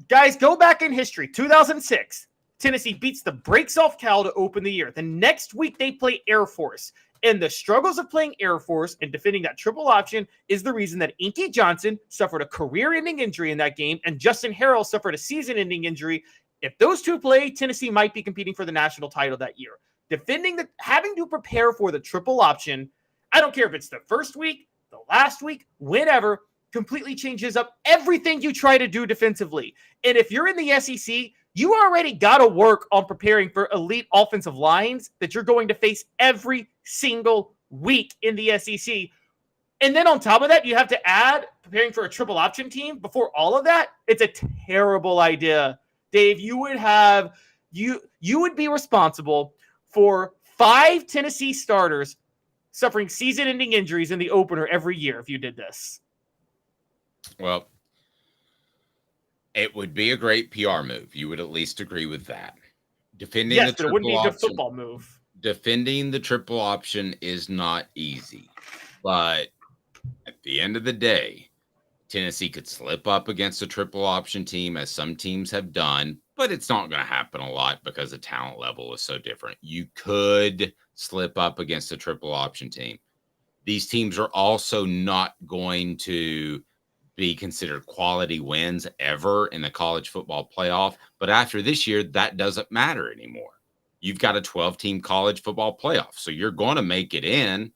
guys, go back in history. 2006, Tennessee beats the brakes off Cal to open the year. The next week they play Air Force. And the struggles of playing Air Force and defending that triple option is the reason that Inky Johnson suffered a career-ending injury in that game, and Justin Harrell suffered a season-ending injury. If those two play, Tennessee might be competing for the national title that year. Having to prepare for the triple option, I don't care if it's the first week, the last week, whenever, completely changes up everything you try to do defensively. And if you're in the SEC, you already got to work on preparing for elite offensive lines that you're going to face every single week in the SEC. And then on top of that, you have to add preparing for a triple option team before all of that. It's a terrible idea. Dave, you would be responsible for 5 Tennessee starters suffering season-ending injuries in the opener every year if you did this. Well, it would be a great PR move. You would at least agree with that. Defending yes, the but it wouldn't be triple a option, football move. defending the triple option is not easy, but at the end of the day, Tennessee could slip up against a triple option team, as some teams have done, but it's not going to happen a lot because the talent level is so different. You could slip up against a triple option team. These teams are also not going to be considered quality wins ever in the college football playoff. But after this year, that doesn't matter anymore. You've got a 12-team college football playoff, so you're going to make it in.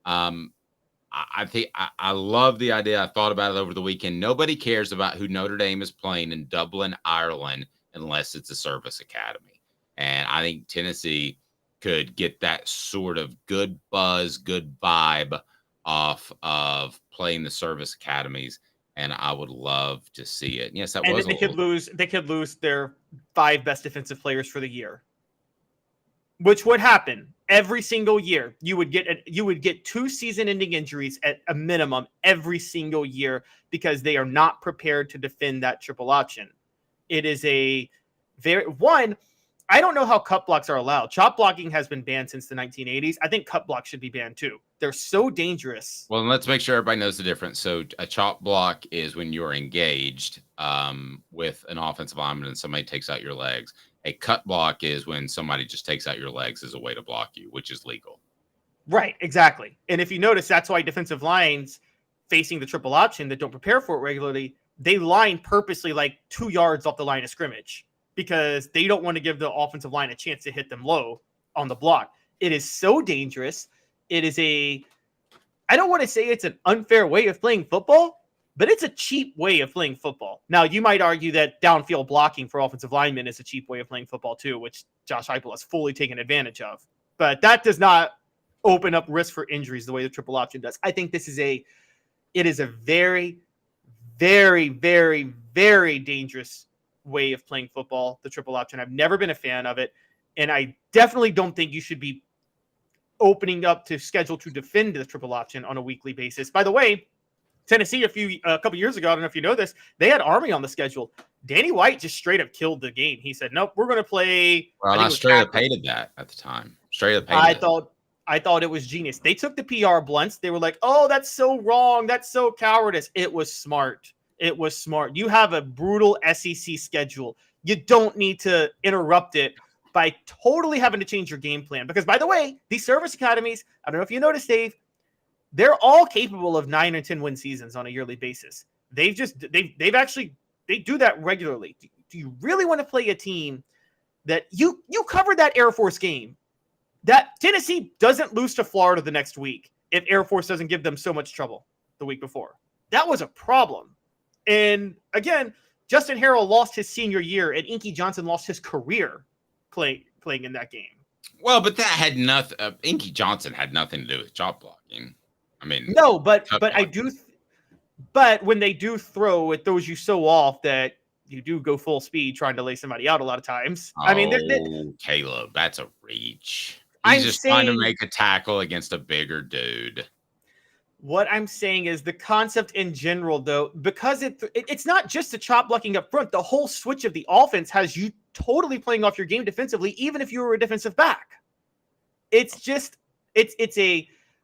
I think I love the idea. I thought about it over the weekend. Nobody cares about who Notre Dame is playing in Dublin, Ireland, unless it's a service academy. And I think Tennessee could get that sort of good buzz, good vibe off of playing the service academies. And I would love to see it. Yes, that was. And they could lose their 5 best defensive players for the year, which would happen every single year. You would get 2 season-ending injuries at a minimum every single year because they are not prepared to defend that triple option. It is I don't know how cut blocks are allowed. Chop blocking has been banned since the 1980s. I think cut blocks should be banned too. They're so dangerous. Well, let's make sure everybody knows the difference. So a chop block is when you're engaged with an offensive lineman and somebody takes out your legs. A cut block is when somebody just takes out your legs as a way to block you, which is legal. Right, exactly. And if you notice, that's why defensive lines facing the triple option that don't prepare for it regularly, they line purposely like 2 yards off the line of scrimmage because they don't want to give the offensive line a chance to hit them low on the block. It is so dangerous. It is I don't want to say it's an unfair way of playing football, but it's a cheap way of playing football. Now, you might argue that downfield blocking for offensive linemen is a cheap way of playing football too, which Josh Heupel has fully taken advantage of. But that does not open up risk for injuries the way the triple option does. I think it is a very, very, very, very dangerous way of playing football, the triple option. I've never been a fan of it, and I definitely don't think you should be opening up to schedule to defend the triple option on a weekly basis. By the way, Tennessee a couple years ago, I don't know if you know this, they had Army on the schedule. Danny White just straight up killed the game. He said, "Nope, we're going to play." Well, I straight up hated that at the time. Straight up hated I thought it was genius. They took the PR blunts. They were like, "Oh, that's so wrong. That's so cowardice." It was smart. It was smart. You have a brutal SEC schedule. You don't need to interrupt it by totally having to change your game plan. Because, by the way, these service academies, I don't know if you noticed, Dave, they're all capable of 9 or 10 win seasons on a yearly basis. They do that regularly. Do you really want to play a team that you covered that Air Force game? That Tennessee doesn't lose to Florida the next week if Air Force doesn't give them so much trouble the week before. That was a problem. And again, Justin Harrell lost his senior year and Inky Johnson lost his career playing in that game. Well, but that had nothing. Inky Johnson had nothing to do with chop blocking. I mean, no, but when they do throw, it throws you so off that you do go full speed trying to lay somebody out a lot of times. Oh, I mean, Caleb, that's a reach. He's just trying to make a tackle against a bigger dude. What I'm saying is the concept in general, though, because it's not just the chop blocking up front. The whole switch of the offense has you totally playing off your game defensively, even if you were a defensive back. It's just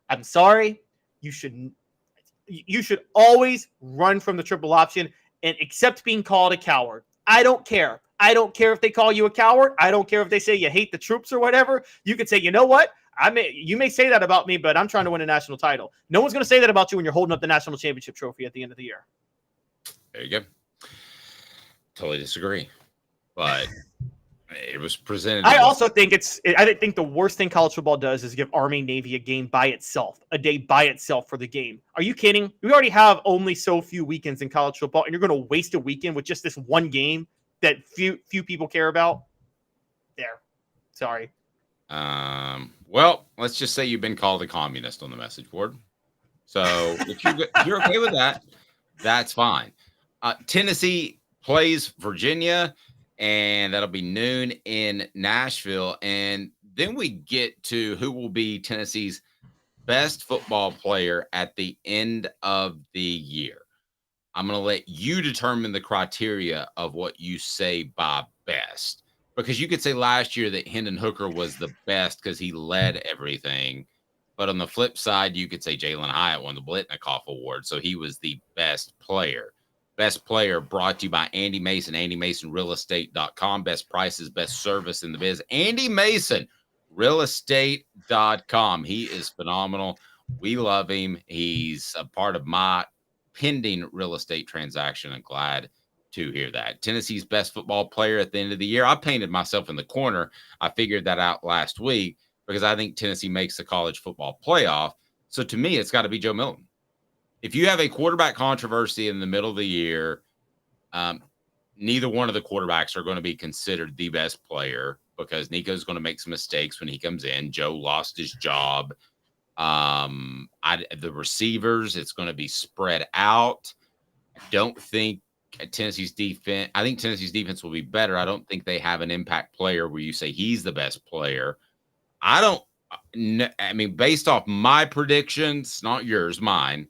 I'm sorry. You should always run from the triple option and accept being called a coward. I don't care. I don't care if they call you a coward. I don't care if they say you hate the troops or whatever. You could say, you know what? You may say that about me, but I'm trying to win a national title. No one's going to say that about you when you're holding up the national championship trophy at the end of the year. There you go. Totally disagree. But it was presented. I also think I think the worst thing college football does is give Army Navy a game by itself, a day by itself for the game. Are you kidding? We already have only so few weekends in college football, and you're going to waste a weekend with just this one game that few people care about? There. Sorry. Well, let's just say you've been called a communist on the message board. So if you're okay with that, that's fine. Tennessee plays Virginia, and that'll be noon in Nashville. And then we get to who will be Tennessee's best football player at the end of the year. I'm going to let you determine the criteria of what you say by best, because you could say last year that Hendon Hooker was the best because he led everything. But on the flip side, you could say Jalen Hyatt won the Blitnikoff Award, so he was the best player. Best player brought to you by Andy Mason, AndyMasonRealEstate.com. Best prices, best service in the biz. Andy Mason, realestate.com. He is phenomenal. We love him. He's a part of my pending real estate transaction. I'm glad to hear that. Tennessee's best football player at the end of the year. I painted myself in the corner. I figured that out last week because I think Tennessee makes the college football playoff. So to me, it's got to be Joe Milton. If you have a quarterback controversy in the middle of the year, neither one of the quarterbacks are going to be considered the best player because Nico's going to make some mistakes when he comes in. Joe lost his job. The receivers, it's going to be spread out. I don't think Tennessee's defense, I think Tennessee's defense will be better. I don't think they have an impact player where you say he's the best player. I mean, based off my predictions, not yours, mine,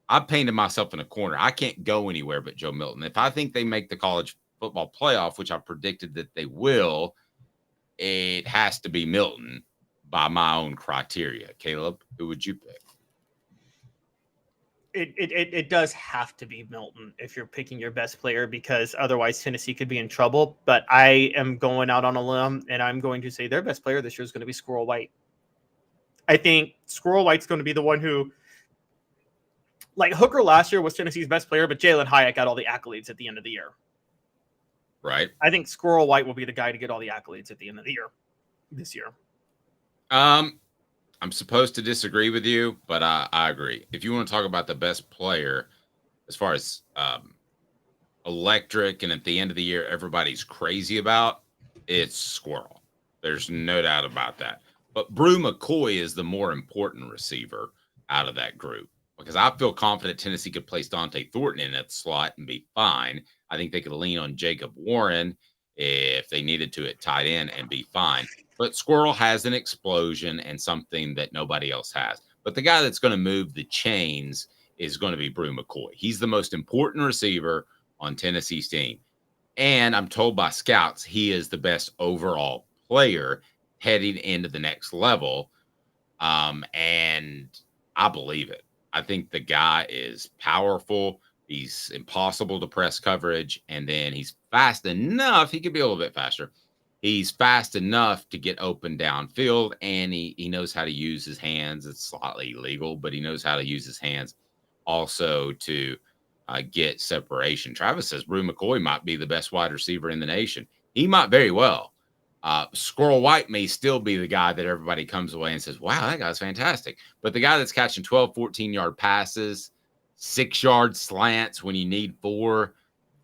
I painted myself in a corner. I can't go anywhere but Joe Milton. If I think they make the college football playoff, which I predicted that they will, it has to be Milton by my own criteria. Caleb, who would you pick? It does have to be Milton if you're picking your best player, because otherwise Tennessee could be in trouble. But I am going out on a limb, and I'm going to say their best player this year is going to be Squirrel White. I think Squirrel White's going to be the one who, like Hooker last year was Tennessee's best player, but Jalen Hyatt got all the accolades at the end of the year. Right. I think Squirrel White will be the guy to get all the accolades at the end of the year this year. I'm supposed to disagree with you, but I agree. If you want to talk about the best player as far as electric and at the end of the year everybody's crazy about, it's Squirrel. There's no doubt about that. But Brew McCoy is the more important receiver out of that group, because I feel confident Tennessee could place Dante Thornton in that slot and be fine. I think they could lean on Jacob Warren if they needed to at tight end and be fine. But Squirrel has an explosion and something that nobody else has. But the guy that's going to move the chains is going to be Brew McCoy. He's the most important receiver on Tennessee's team. And I'm told by scouts he is the best overall player heading into the next level. And I believe it. I think the guy is powerful. He's impossible to press coverage. And then he's fast enough. He could be a little bit faster. He's fast enough to get open downfield, and he knows how to use his hands. It's slightly illegal, but he knows how to use his hands also to get separation. Travis says Brew McCoy might be the best wide receiver in the nation. He might very well. Squirrel White may still be the guy that everybody comes away and says, wow, that guy's fantastic. But the guy that's catching 12, 14-yard passes, 6-yard slants when you need 4,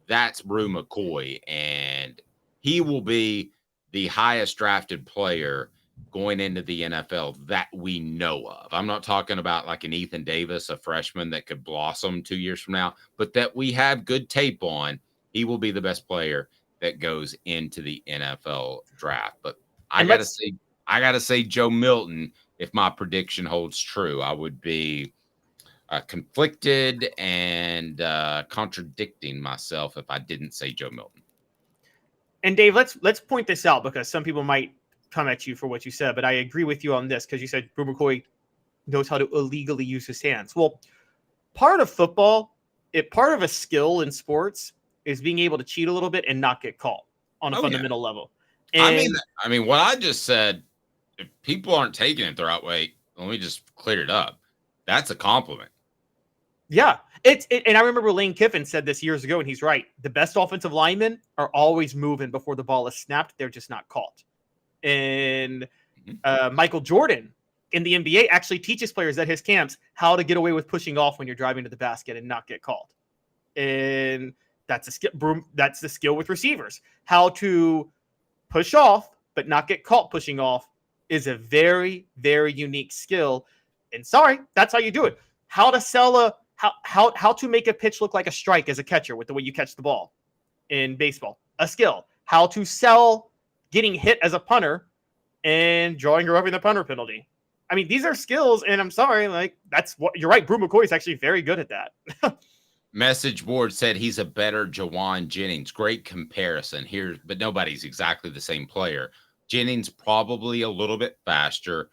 that's Brew McCoy. And he will be the highest drafted player going into the NFL that we know of. I'm not talking about like an Ethan Davis, a freshman that could blossom 2 years from now, but that we have good tape on. He will be the best player that goes into the NFL draft. But I gotta say Joe Milton, if my prediction holds true. I would be conflicted and contradicting myself if I didn't say Joe Milton. And Dave, let's point this out, because some people might come at you for what you said, but I agree with you on this, because you said Brew McCoy knows how to illegally use his hands. Well, part of football, part of a skill in sports is being able to cheat a little bit and not get caught on a fundamental level. And I mean, what I just said, if people aren't taking it the right way, let me just clear it up. That's a compliment. Yeah. And I remember Lane Kiffin said this years ago, and he's right. The best offensive linemen are always moving before the ball is snapped. They're just not caught. And Michael Jordan in the NBA actually teaches players at his camps how to get away with pushing off when you're driving to the basket and not get called. And that's a skill. That's the skill with receivers. How to push off but not get caught pushing off is a very, very unique skill. And sorry, that's how you do it. how to sell how to make a pitch look like a strike as a catcher with the way you catch the ball in baseball. A skill. How to sell getting hit as a punter and drawing or rubbing the punter penalty. I mean, these are skills, and I'm sorry, like that's what you're right. Brew McCoy is actually very good at that. Message board said he's a better Jawan Jennings. Great comparison here, but nobody's exactly the same player. Jennings probably a little bit faster.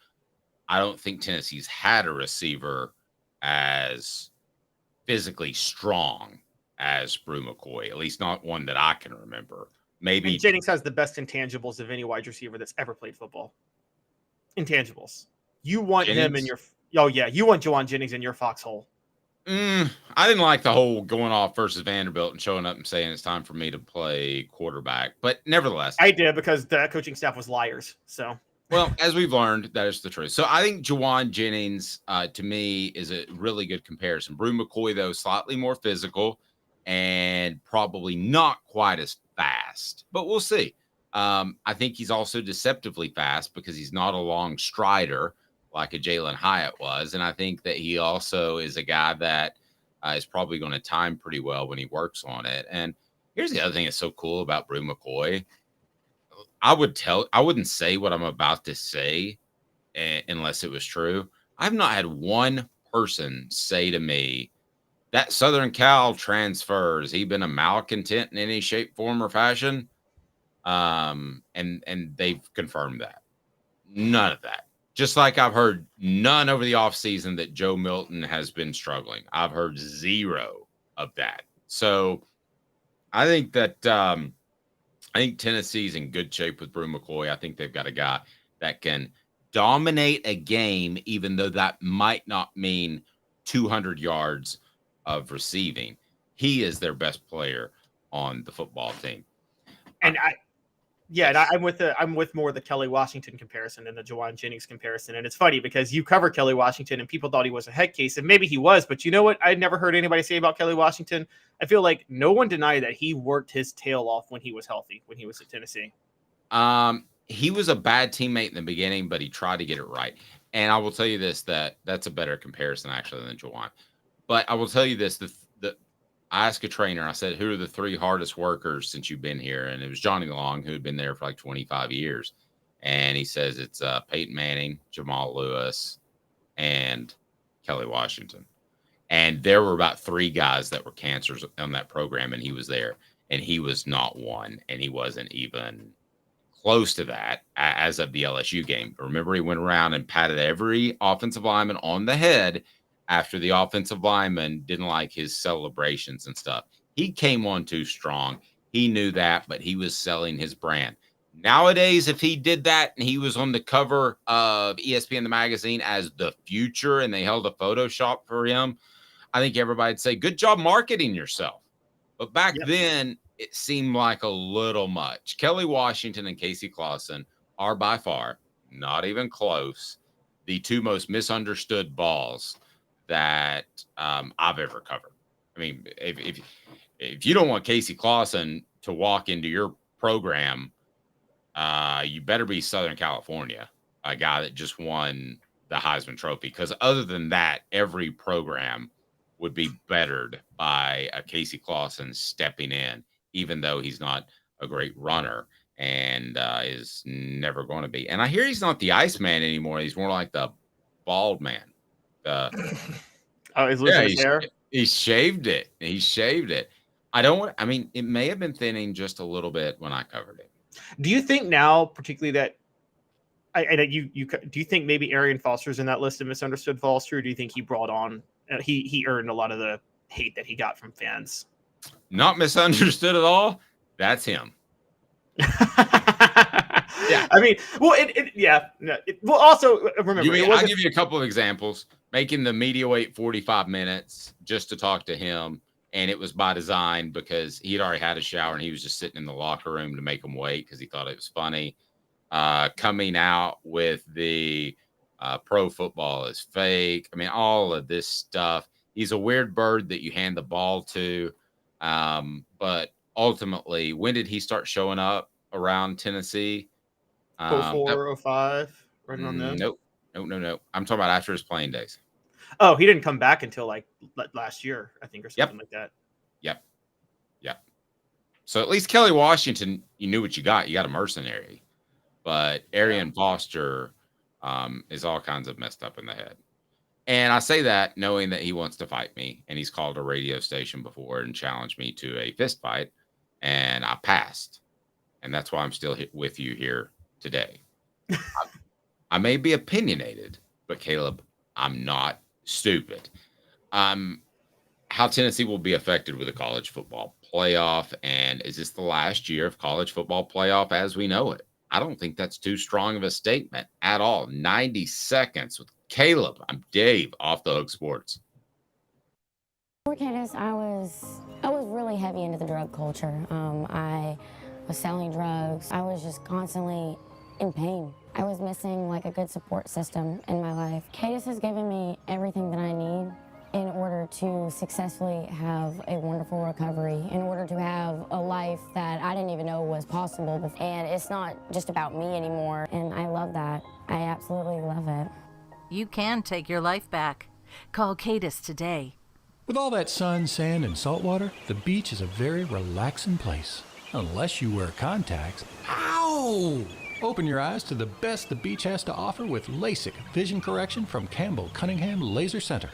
I don't think Tennessee's had a receiver as physically strong as Brew McCoy, at least not one that I can remember. Maybe and Jennings has the best intangibles of any wide receiver that's ever played football. Intangibles. You want Jennings? him in your you want Jawan Jennings in your foxhole. I didn't like the whole going off versus Vanderbilt and showing up and saying it's time for me to play quarterback, but nevertheless, I did because the coaching staff was liars. So, well, as we've learned, that is the truth. So I think Jawan Jennings, to me, is a really good comparison. Brew McCoy, though, slightly more physical and probably not quite as fast, but we'll see. I think he's also deceptively fast because he's not a long strider like a Jalen Hyatt was. And I think that he also is a guy that is probably going to time pretty well when he works on it. And here's the other thing that's so cool about Brew McCoy. I wouldn't say what I'm about to say unless it was true. I've not had one person say to me that Southern Cal transfer, has he been a malcontent in any shape, form, or fashion? And they've confirmed that. None of that. Just like I've heard none over the offseason that Joe Milton has been struggling. I've heard zero of that. So I think that I think Tennessee's in good shape with Brew McCoy. I think they've got a guy that can dominate a game, even though that might not mean 200 yards of receiving. He is their best player on the football team. And I'm with more the Kelly Washington comparison than the Jawan Jennings comparison. And it's funny because you cover Kelly Washington and people thought he was a head case, and maybe he was, but you know what I'd never heard anybody say about Kelly Washington? I feel like no one denied that he worked his tail off when he was healthy, when he was at Tennessee. He was a bad teammate in the beginning, but he tried to get it right. And I will tell you this, that's a better comparison actually than Jawan. But I will tell you this, I asked a trainer, I said, who are the 3 hardest workers since you've been here? And it was Johnny Long, who had been there for like 25 years. And he says it's Peyton Manning, Jamal Lewis, and Kelly Washington. And there were about 3 guys that were cancers on that program, and he was there. And he was not one, and he wasn't even close to that as of the LSU game. Remember, he went around and patted every offensive lineman on the head after the offensive lineman didn't like his celebrations and stuff. He came on too strong. He knew that, but he was selling his brand. Nowadays, if he did that and he was on the cover of ESPN, the magazine, as the future, and they held a Photoshop for him, I think everybody'd say, good job marketing yourself. But back then, it seemed like a little much. Kelly Washington and Casey Clausen are by far, not even close, the 2 most misunderstood balls that I've ever covered. I mean, if you don't want Casey Clausen to walk into your program, you better be Southern California, a guy that just won the Heisman Trophy. Because other than that, every program would be bettered by a Casey Clausen stepping in, even though he's not a great runner and is never going to be. And I hear he's not the Iceman anymore. He's more like the bald man. He's losing his hair. He shaved it. He shaved it. It may have been thinning just a little bit when I covered it. Do you think now, particularly that, do you think maybe Arian Foster's in that list of misunderstood Foster? Or do you think he brought on, he earned a lot of the hate that he got from fans? Not misunderstood at all. That's him. Yeah, I mean, well, also remember, I'll give you a couple of examples. Making the media wait 45 minutes just to talk to him, and it was by design because he'd already had a shower and he was just sitting in the locker room to make him wait because he thought it was funny. Coming out with the pro football is fake. I mean, all of this stuff. He's a weird bird that you hand the ball to. But ultimately, when did he start showing up around Tennessee? 04, 05, right around then? Nope. I'm talking about after his playing days. Oh, he didn't come back until like last year, I think, or something like that. Yep. So at least Kelly Washington, you knew what you got. You got a mercenary. But Arian Foster is all kinds of messed up in the head. And I say that knowing that he wants to fight me, and he's called a radio station before and challenged me to a fist fight, and I passed. And that's why I'm still with you here today. I may be opinionated, but Caleb, I'm not stupid. How Tennessee will be affected with the college football playoff, and is this the last year of college football playoff as we know it? I don't think that's too strong of a statement at all. 90 seconds with Caleb. I'm Dave, Off the Hook Sports. Before Candace, I was really heavy into the drug culture. I was selling drugs. I was just constantly in pain. I was missing like a good support system in my life. Candace has given me everything that I need in order to successfully have a wonderful recovery, in order to have a life that I didn't even know was possible. And it's not just about me anymore, and I love that. I absolutely love it. You can take your life back. Call Cadis today. With all that sun, sand, and salt water, the beach is a very relaxing place. Unless you wear contacts. Ow! Open your eyes to the best the beach has to offer with LASIK vision correction from Campbell Cunningham Laser Center.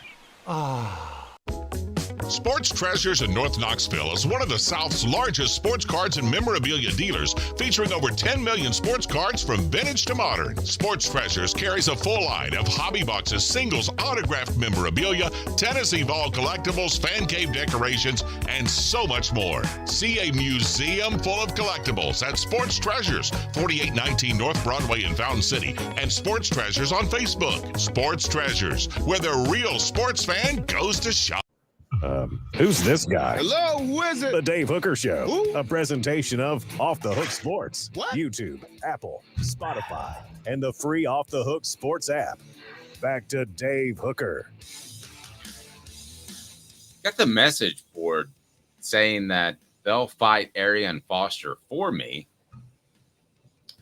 Sports Treasures in North Knoxville is one of the South's largest sports cards and memorabilia dealers, featuring over 10 million sports cards from vintage to modern. Sports Treasures carries a full line of hobby boxes, singles, autographed memorabilia, Tennessee Vol collectibles, fan cave decorations, and so much more. See a museum full of collectibles at Sports Treasures, 4819 North Broadway in Fountain City, and Sports Treasures on Facebook. Sports Treasures, where the real sports fan goes to shop. Who's this guy? Hello, who is it? The Dave Hooker Show, Who? a presentation of Off the Hook Sports, What? YouTube, Apple, Spotify, and the free Off the Hook Sports app. Back to Dave Hooker. Got the message board saying that they'll fight Arian Foster for me,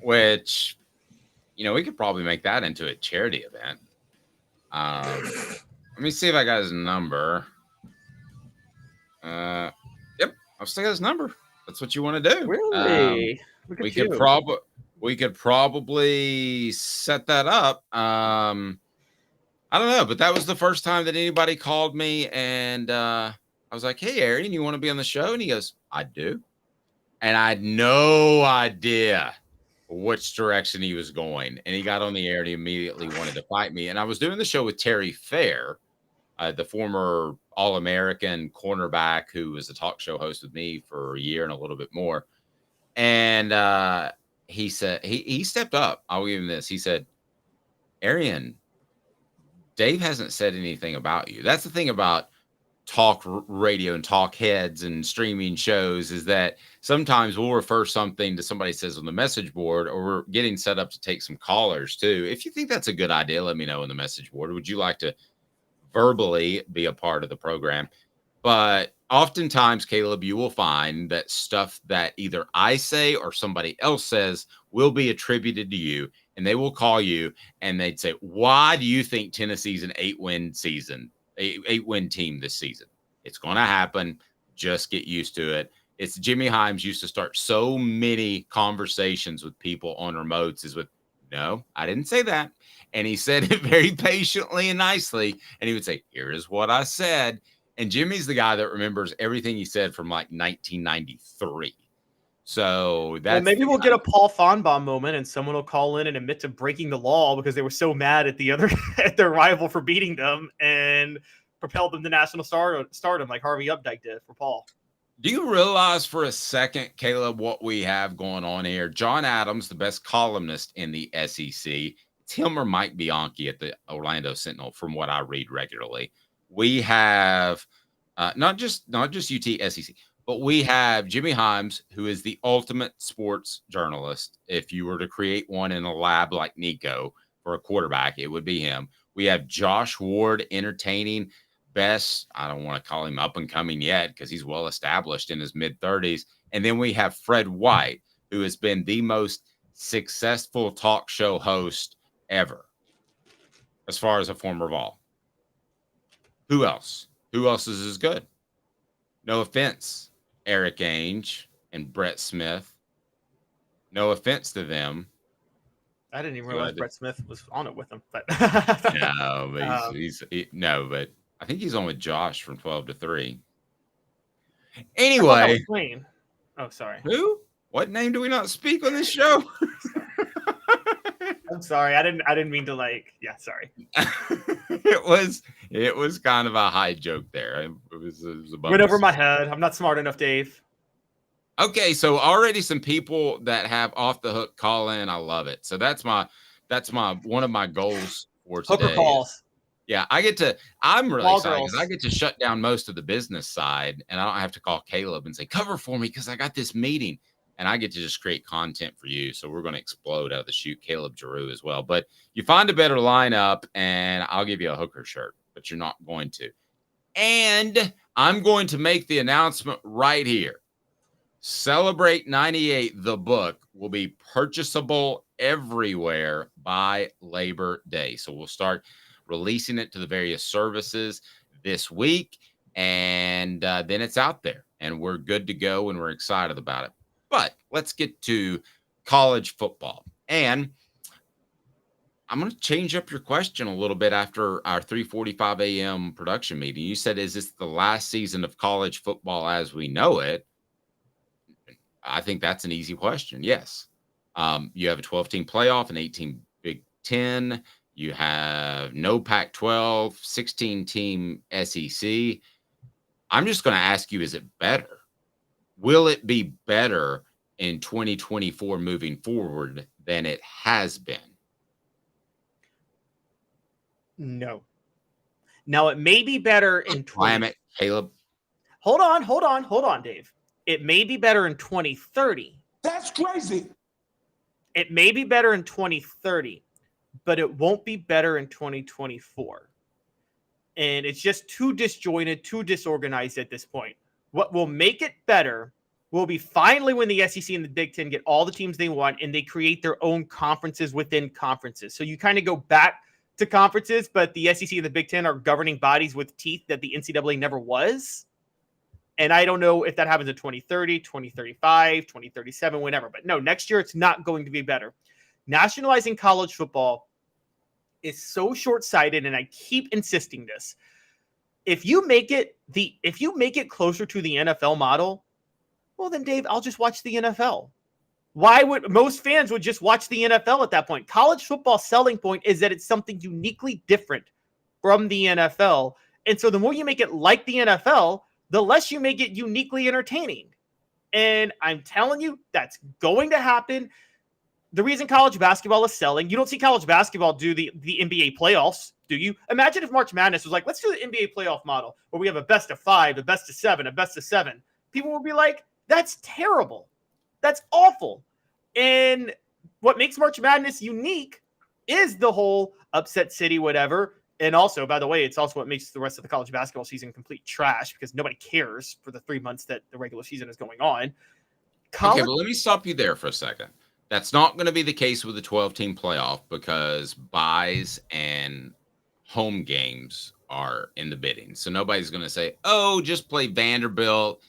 which, we could probably make that into a charity event. Let me see if I got his number. Yep, I've still got his number. That's what you want to do. Really? We could probably set that up. I don't know, but that was the first time that anybody called me, and I was like, "Hey, Arian, you want to be on the show?" And he goes, "I do," and I had no idea which direction he was going. And he got on the air and he immediately wanted to fight me. And I was doing the show with Terry Fair, the former All-American cornerback who was a talk show host with me for a year and a little bit more. And he said, he stepped up. I'll give him this. He said, "Arian, Dave hasn't said anything about you." That's the thing about talk radio and talk heads and streaming shows, is that sometimes we'll refer something to somebody says on the message board, or we're getting set up to take some callers too. If you think that's a good idea, let me know in the message board. Would you like to verbally be a part of the program? But oftentimes, Caleb, you will find that stuff that either I say or somebody else says will be attributed to you, and they will call you and they'd say, "Why do you think Tennessee's an 8-win season, 8-win team this season?" It's going to happen. Just get used to it. It's Jimmy Himes used to start so many conversations with people on remotes is with, "No, I didn't say that." And he said it very patiently and nicely. And he would say, "Here is what I said." And Jimmy's the guy that remembers everything he said from like 1993. So that's, maybe we'll get a Paul Fonbaum moment, and someone will call in and admit to breaking the law because they were so mad at the other at their rival for beating them and propelled them to national stardom like Harvey Updike did for Paul. Do you realize for a second, Caleb, what we have going on here? John Adams, the best columnist in the SEC. It's him or Mike Bianchi at the Orlando Sentinel, from what I read regularly. We have not just UT SEC, but we have Jimmy Himes, who is the ultimate sports journalist. If you were to create one in a lab like Nico for a quarterback, it would be him. We have Josh Ward, entertaining, best, I don't want to call him up and coming yet because he's well established in his mid-30s. And then we have Fred White, who has been the most successful talk show host ever, as far as a former Vol. Who else? Who else is as good? No offense, Eric Ainge and Brett Smith. No offense to them. I didn't even realize Brett Smith was on it with him. But no, but but I think he's on with Josh from 12 to 3. Anyway, oh, sorry. Who? What name do we not speak on this show? I'm sorry. I didn't mean to sorry. It was kind of a high joke there. It was a went over my head. I'm not smart enough, Dave. Okay, so already some people that have off the hook call in. I love it. So that's my one of my goals for today. Hooker calls. Yeah, I'm really excited because I get to shut down most of the business side and I don't have to call Caleb and say, cover for me because I got this meeting. And I get to just create content for you. So we're going to explode out of the chute, Caleb Giroux as well. But you find a better lineup and I'll give you a Hooker shirt, but you're not going to. And I'm going to make the announcement right here. Celebrate 98, the book, will be purchasable everywhere by Labor Day. So we'll start releasing it to the various services this week. And then it's out there and we're good to go and we're excited about it. But let's get to college football. And I'm going to change up your question a little bit after our 3:45 a.m. production meeting. You said, is this the last season of college football as we know it? I think that's an easy question. Yes. You have a 12-team playoff, an 18 Big Ten. You have no Pac-12, 16-team SEC. I'm just going to ask you, is it better? Will it be better in 2024 moving forward than it has been? No. Now, it may be better in Caleb. Hold on, Dave. It may be better in 2030. That's crazy. It may be better in 2030, but it won't be better in 2024. And it's just too disjointed, too disorganized at this point. What will make it better will be finally when the SEC and the Big Ten get all the teams they want and they create their own conferences within conferences. So you kind of go back to conferences, but the SEC and the Big Ten are governing bodies with teeth that the NCAA never was. And I don't know if that happens in 2030, 2035, 2037, whenever. But no, next year it's not going to be better. Nationalizing college football is so short-sighted, and I keep insisting this. If you make it closer to the NFL model, well then, Dave, I'll just watch the NFL. Why would most fans would just watch the NFL at that point? College football's selling point is that it's something uniquely different from the NFL. And so the more you make it like the NFL, the less you make it uniquely entertaining. And I'm telling you, that's going to happen. The reason college basketball is selling, you don't see college basketball do the NBA playoffs, do you? Imagine if March Madness was like, let's do the NBA playoff model where we have a best of 5, a best of 7, a best of 7. People would be like, that's terrible. That's awful. And what makes March Madness unique is the whole upset city, whatever. And also, by the way, it's also what makes the rest of the college basketball season complete trash because nobody cares for the 3 months that the regular season is going on. Okay, but let me stop you there for a second. That's not going to be the case with the 12-team playoff because buys and home games are in the bidding. So nobody's going to say, oh, just play Vanderbilt,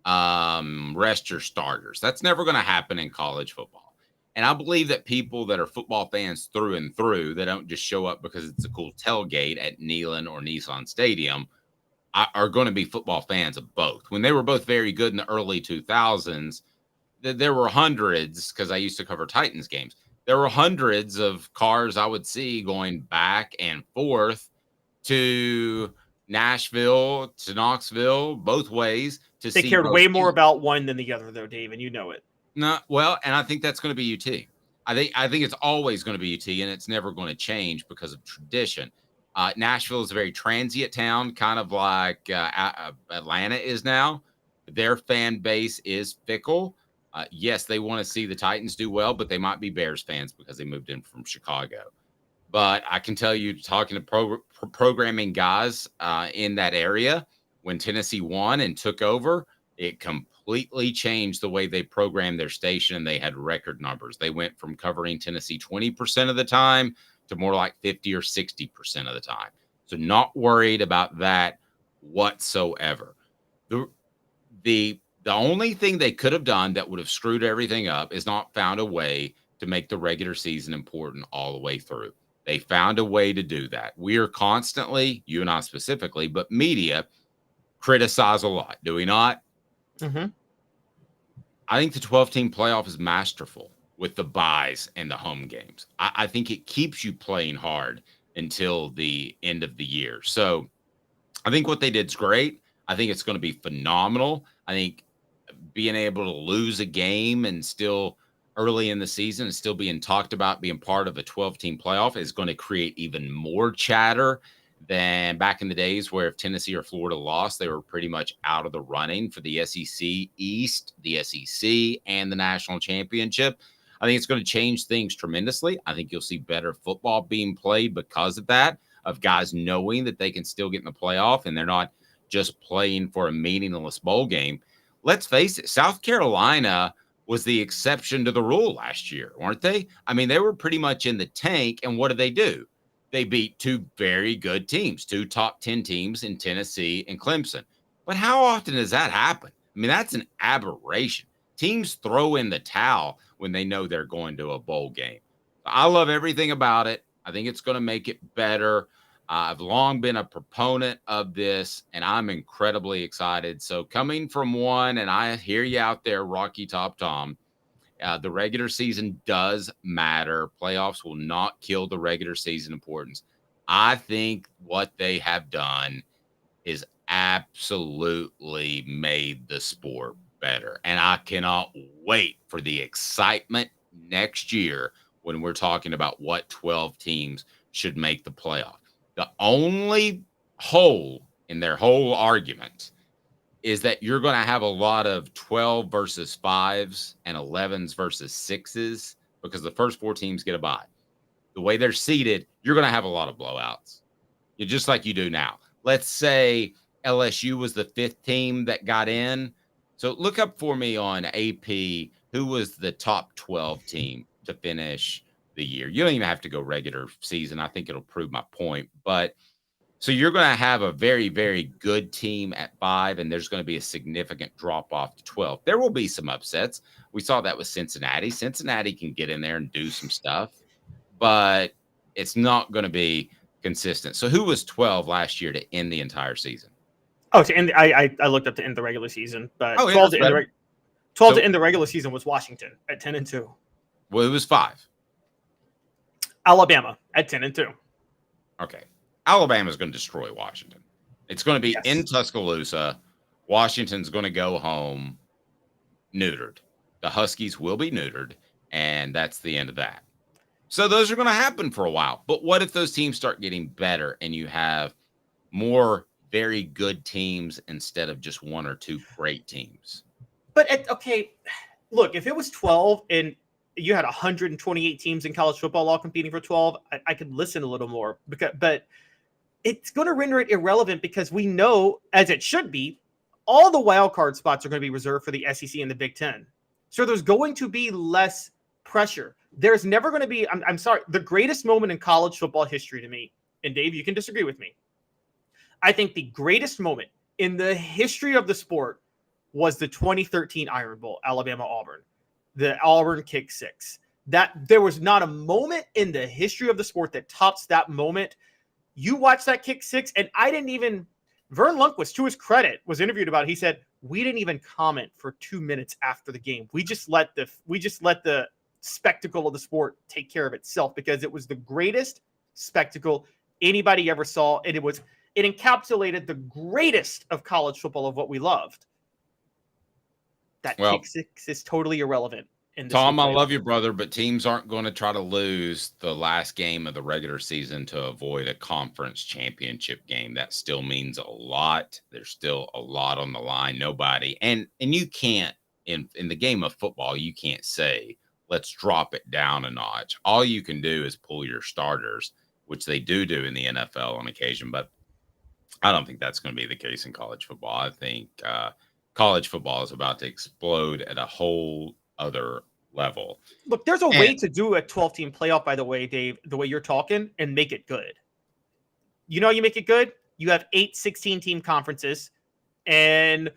rest your starters. That's never going to happen in college football. And I believe that people that are football fans through and through, that don't just show up because it's a cool tailgate at Neyland or Nissan Stadium, are going to be football fans of both. When they were both very good in the early 2000s, there were hundreds, because I used to cover Titans games, there were hundreds of cars I would see going back and forth to Nashville, to Knoxville, both ways. They cared way more about one than the other, though, Dave, and you know it. No, well, and I think that's going to be UT. I think it's always going to be UT, and it's never going to change because of tradition. Nashville is a very transient town, kind of like Atlanta is now. Their fan base is fickle. Yes, they want to see the Titans do well, but they might be Bears fans because they moved in from Chicago. But I can tell you, talking to programming guys in that area, when Tennessee won and took over, it completely changed the way they programmed their station, and they had record numbers. They went from covering Tennessee 20% of the time to more like 50 or 60% of the time. So not worried about that whatsoever. The only thing they could have done that would have screwed everything up is not found a way to make the regular season important all the way through. They found a way to do that. We are constantly, you and I specifically, but media criticize a lot, do we not? Mm-hmm. I think the 12-team playoff is masterful with the buys and the home games. I think it keeps you playing hard until the end of the year. So I think what they did is great. I think it's going to be phenomenal. I think being able to lose a game and still early in the season and still being talked about being part of a 12-team playoff is going to create even more chatter than back in the days where if Tennessee or Florida lost, they were pretty much out of the running for the SEC East, the SEC, and the national championship. I think it's going to change things tremendously. I think you'll see better football being played because of that, of guys knowing that they can still get in the playoff and they're not just playing for a meaningless bowl game. Let's face it, South Carolina was the exception to the rule last year, weren't they? I mean, they were pretty much in the tank, and what did they do? They beat two very good teams, two top 10 teams in Tennessee and Clemson. But how often does that happen? I mean, that's an aberration. Teams throw in the towel when they know they're going to a bowl game. I love everything about it. I think it's going to make it better. I've long been a proponent of this, and I'm incredibly excited. So coming from one, and I hear you out there, Rocky Top Tom, the regular season does matter. Playoffs will not kill the regular season importance. I think what they have done is absolutely made the sport better. And I cannot wait for the excitement next year when we're talking about what 12 teams should make the playoff. The only hole in their whole argument is that you're going to have a lot of 12 versus 5s and 11s versus 6s because the first 4 teams get a bye. The way they're seeded, you're going to have a lot of blowouts. Just like you do now. Let's say LSU was the 5th team that got in. So look up for me on AP who was the top 12 team to finish the year. You don't even have to go regular season. I think it'll prove my point. But so you're going to have a very, very good team at 5, and there's going to be a significant drop off to 12. There will be some upsets. We saw that with Cincinnati. Cincinnati can get in there and do some stuff, but it's not going to be consistent. So who was 12 last year to end the entire season? Oh, to end, I looked up to end the regular season, but 12 to end the regular season was Washington at 10-2. Well, it was 5. Alabama at 10-2. Okay. Alabama's going to destroy Washington. It's going to be in Tuscaloosa. Washington's going to go home neutered. The Huskies will be neutered, and that's the end of that. So those are going to happen for a while. But what if those teams start getting better and you have more very good teams instead of just 1 or 2 great teams? But, okay, look, if it was 12 and you had 128 teams in college football all competing for 12, I could listen a little more. But it's going to render it irrelevant because we know, as it should be, all the wild card spots are going to be reserved for the SEC and the Big Ten. So there's going to be less pressure. There's never going to be, I'm sorry, the greatest moment in college football history to me, and Dave, you can disagree with me. I think the greatest moment in the history of the sport was the 2013 Iron Bowl, Alabama-Auburn. The Auburn kick 6. That there was not a moment in the history of the sport that tops that moment. You watch that kick 6, and I didn't even. Vern Lundquist, to his credit, was interviewed about it. He said, "We didn't even comment for 2 minutes after the game. We just let the spectacle of the sport take care of itself because it was the greatest spectacle anybody ever saw, and it encapsulated the greatest of college football of what we loved." That kick 6 is totally irrelevant. Tom, I love you, brother, but teams aren't going to try to lose the last game of the regular season to avoid a conference championship game. That still means a lot. There's still a lot on the line. Nobody. And you can't, in the game of football, you can't say, let's drop it down a notch. All you can do is pull your starters, which they do in the NFL on occasion, but I don't think that's going to be the case in college football. I think college football is about to explode at a whole other level. Look, there's a way to do a 12-team playoff, by the way, Dave, the way you're talking, and make it good. You know, you make it good. You have 8 16-team conferences, and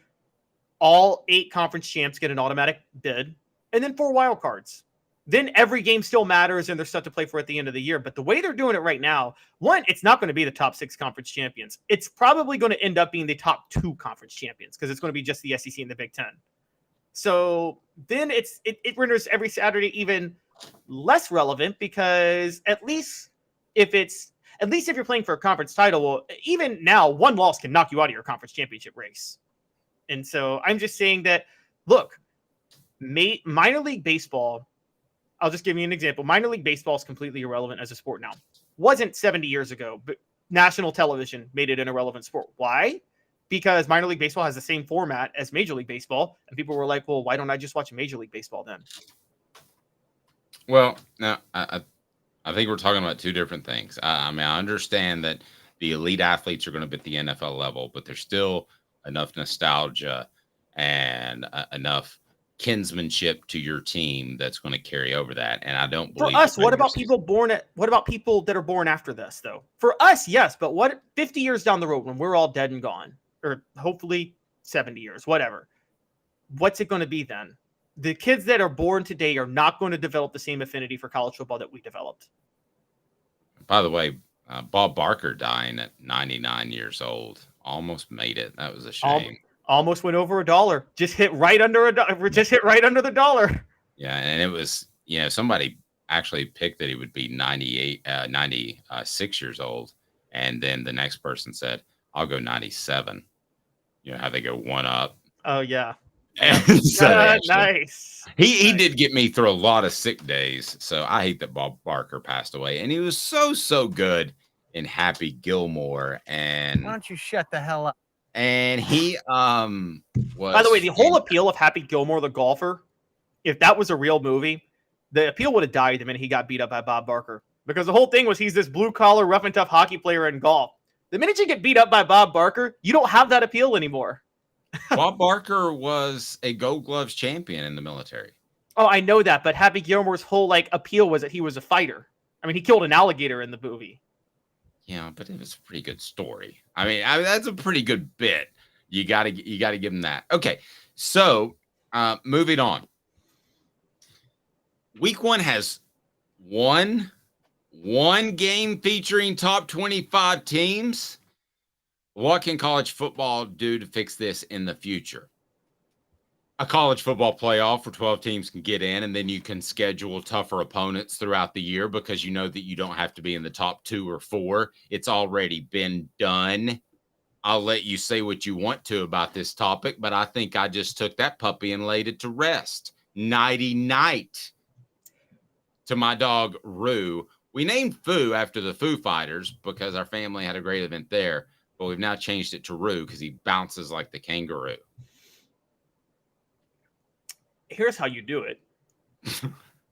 all 8 conference champs get an automatic bid, and then 4 wild cards. Then every game still matters, and there's stuff to play for at the end of the year. But the way they're doing it right now, one, it's not going to be the top 6 conference champions. It's probably going to end up being the top 2 conference champions because it's going to be just the SEC and the Big Ten. So then it renders every Saturday even less relevant because at least if you're playing for a conference title, well, even now, one loss can knock you out of your conference championship race. And so I'm just saying that, look, minor league baseball, I'll just give you an example. Minor league baseball is completely irrelevant as a sport now. Wasn't 70 years ago, but national television made it an irrelevant sport. Why? Because minor league baseball has the same format as Major League Baseball. And people were like, well, why don't I just watch Major League Baseball then? Well, now, I think we're talking about 2 different things. I mean, I understand that the elite athletes are going to be at the NFL level, but there's still enough nostalgia and enough kinsmanship to your team that's going to carry over that. And I don't believe for us. What about people that are born after this, though? For us, yes, but what 50 years down the road when we're all dead and gone, or hopefully 70 years, whatever? What's it going to be then? The kids that are born today are not going to develop the same affinity for college football that we developed. By the way, Bob Barker dying at 99 years old almost made it. That was a shame. Almost went over $1. Just hit right under the dollar. Yeah, and it was, somebody actually picked that he would be 96 years old, and then the next person said, "I'll go 97." You know how they go one up. Oh yeah. So nice. He did get me through a lot of sick days, so I hate that Bob Barker passed away, and he was so good in Happy Gilmore. And why don't you shut the hell up? And he was. By the way, the whole appeal of Happy Gilmore, the golfer, if that was a real movie, the appeal would have died the minute he got beat up by Bob Barker. Because the whole thing was he's this blue-collar, rough and tough hockey player in golf. The minute you get beat up by Bob Barker, you don't have that appeal anymore. Bob Barker was a Gold Gloves champion in the military. Oh, I know that, but Happy Gilmore's whole appeal was that he was a fighter. I mean, he killed an alligator in the movie. Yeah, but it was a pretty good story. I mean, that's a pretty good bit. You gotta give him that. Okay, so moving on. Week 1 has one game featuring top 25 teams. What can college football do to fix this in the future? A college football playoff where 12 teams can get in, and then you can schedule tougher opponents throughout the year because you know that you don't have to be in the top 2 or 4. It's already been done. I'll let you say what you want to about this topic, but I think I just took that puppy and laid it to rest. Nighty-night to my dog, Roo. We named Foo after the Foo Fighters because our family had a great event there, but we've now changed it to Roo because he bounces like the kangaroo. Here's how you do it.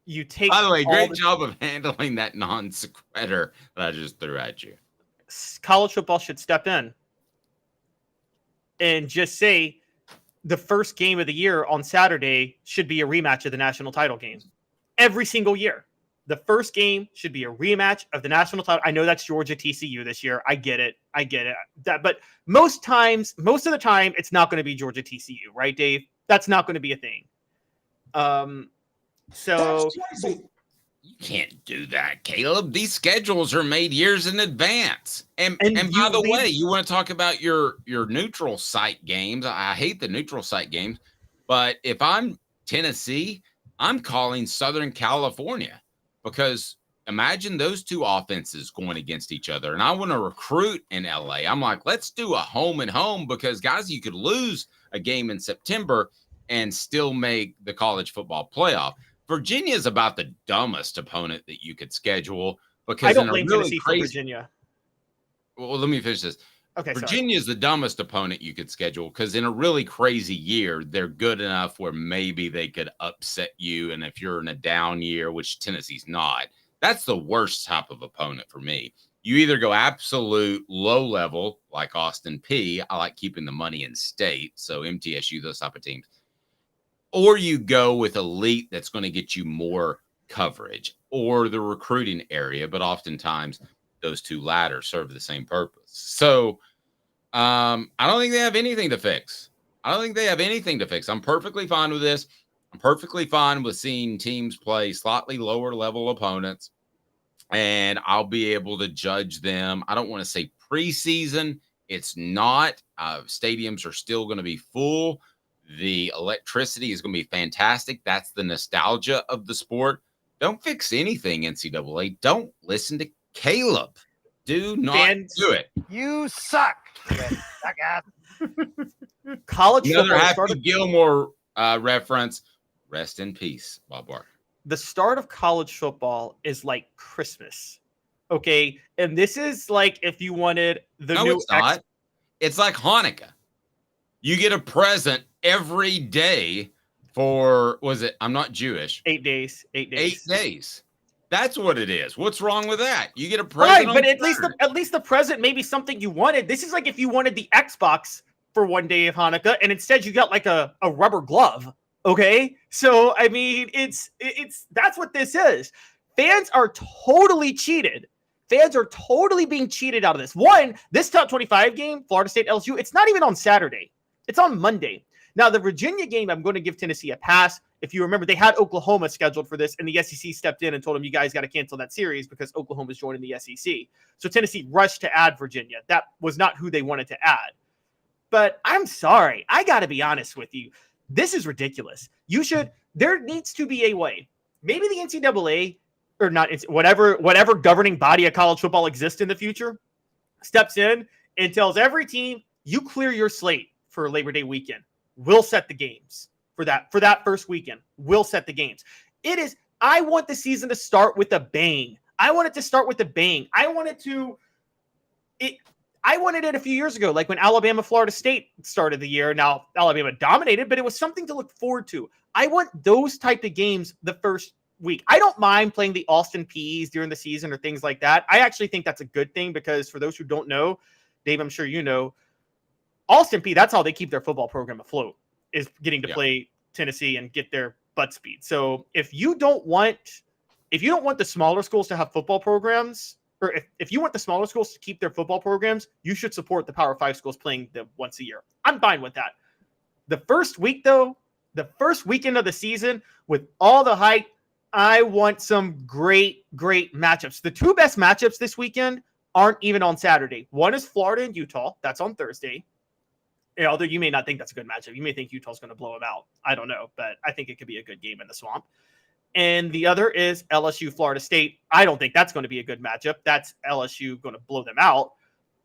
You take. By the way, great job of handling that non sequitur that I just threw at you. College football should step in and just say the first game of the year on Saturday should be a rematch of the national title game. Every single year. The first game should be a rematch of the national title. I know that's Georgia TCU this year. I get it. But most of the time, it's not going to be Georgia TCU, right, Dave? That's not going to be a thing. So you can't do that, Caleb. These schedules are made years in advance. And by the way, you want to talk about your neutral site games. I hate the neutral site games, but if I'm Tennessee, I'm calling Southern California because imagine those 2 offenses going against each other. And I want to recruit in LA. I'm like, let's do a home and home because guys, you could lose a game in September and still make the college football playoff. Virginia is about the dumbest opponent that you could schedule because I don't blame Tennessee for Virginia. Well, let me finish this. Okay, Virginia is the dumbest opponent you could schedule because in a really crazy year, they're good enough where maybe they could upset you. And if you're in a down year, which Tennessee's not, that's the worst type of opponent for me. You either go absolute low level like Austin Peay. I like keeping the money in state. So MTSU, those type of teams. Or you go with elite that's going to get you more coverage or the recruiting area. But oftentimes those two ladders serve the same purpose. So I don't think they have anything to fix. I'm perfectly fine with this. I'm perfectly fine with seeing teams play slightly lower level opponents, and I'll be able to judge them. I don't want to say preseason. It's not. Stadiums are still going to be full. The electricity is going to be fantastic. That's the nostalgia of the sport. Don't fix anything, NCAA. Don't listen to Caleb. Do not do it. You suck. College Another football Happy Gilmore reference. Rest in peace, Bob Barker. The start of college football is like Christmas. Okay. And this is like if you wanted the new. It's not. It's like Hanukkah. You get a present every day for, I'm not Jewish. 8 days. 8 days. 8 days. That's what it is. What's wrong with that? You get a present. Right, but at least the present may be something you wanted. This is like if you wanted the Xbox for one day of Hanukkah, and instead you got like a rubber glove. Okay, so I mean, it's that's what this is. Fans are totally cheated. Fans are totally being cheated out of this. This top 25 game, Florida State LSU, it's not even on Saturday. It's on Monday. Now, the Virginia game, I'm going to give Tennessee a pass. If you remember, they had Oklahoma scheduled for this, and the SEC stepped in and told them, you guys got to cancel that series because Oklahoma's joining the SEC. So Tennessee rushed to add Virginia. That was not who they wanted to add. But I'm sorry. I got to be honest with you. This is ridiculous. There needs to be a way. Maybe the NCAA, or not, it's whatever governing body of college football exists in the future, steps in and tells every team, you clear your slate for Labor Day weekend. We'll set the games for that first weekend. We'll set the games. I want the season to start with a bang. I wanted it a few years ago, like when Alabama, Florida State started the year. Now, Alabama dominated, but it was something to look forward to. I want those type of games the first week. I don't mind playing the Austin Peas during the season or things like that. I actually think that's a good thing because for those who don't know, Dave, I'm sure you know, Austin Peay, that's how they keep their football program afloat, is getting to play Tennessee and get their butt speed. So if you don't want the smaller schools to have football programs, or if you want the smaller schools to keep their football programs, you should support the Power 5 schools playing them once a year. I'm fine with that. The first week, though, the first weekend of the season, with all the hype, I want some great, great matchups. The two best matchups this weekend aren't even on Saturday. One is Florida and Utah. That's on Thursday. Although you may not think that's a good matchup. You may think Utah's going to blow them out. I don't know, but I think it could be a good game in the Swamp. And the other is LSU, Florida State. I don't think that's going to be a good matchup. That's LSU going to blow them out.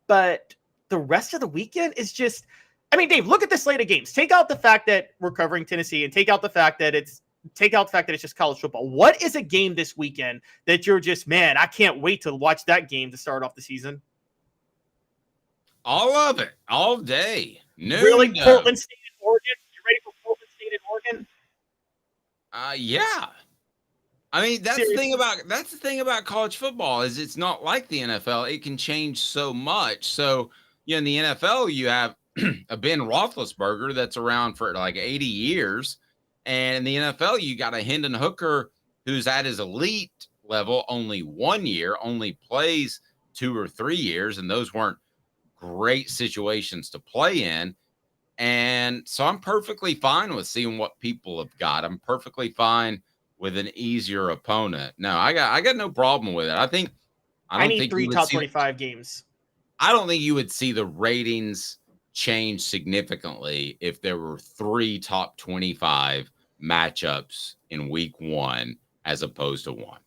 But the rest of the weekend is just, I mean, Dave, look at the slate of games. Take out the fact that we're covering Tennessee and take out the fact that it's just college football. What is a game this weekend that you're just, man, I can't wait to watch that game to start off the season? All of it, all day. No, really? No. Portland State and Oregon? You ready for Portland State and Oregon? Yeah. I mean, that's the thing about college football is it's not like the NFL. It can change so much. So, in the NFL, you have a Ben Roethlisberger that's around for like 80 years. And in the NFL, you got a Hendon Hooker who's at his elite level only 1 year, only plays 2 or 3 years. And those weren't great situations to play in. And so I'm perfectly fine with seeing what people have got. I'm perfectly fine with an easier opponent. No, I got no problem with it. I need 3 top 25 games. I don't think you would see the ratings change significantly if there were 3 top 25 matchups in week 1 as opposed to 1.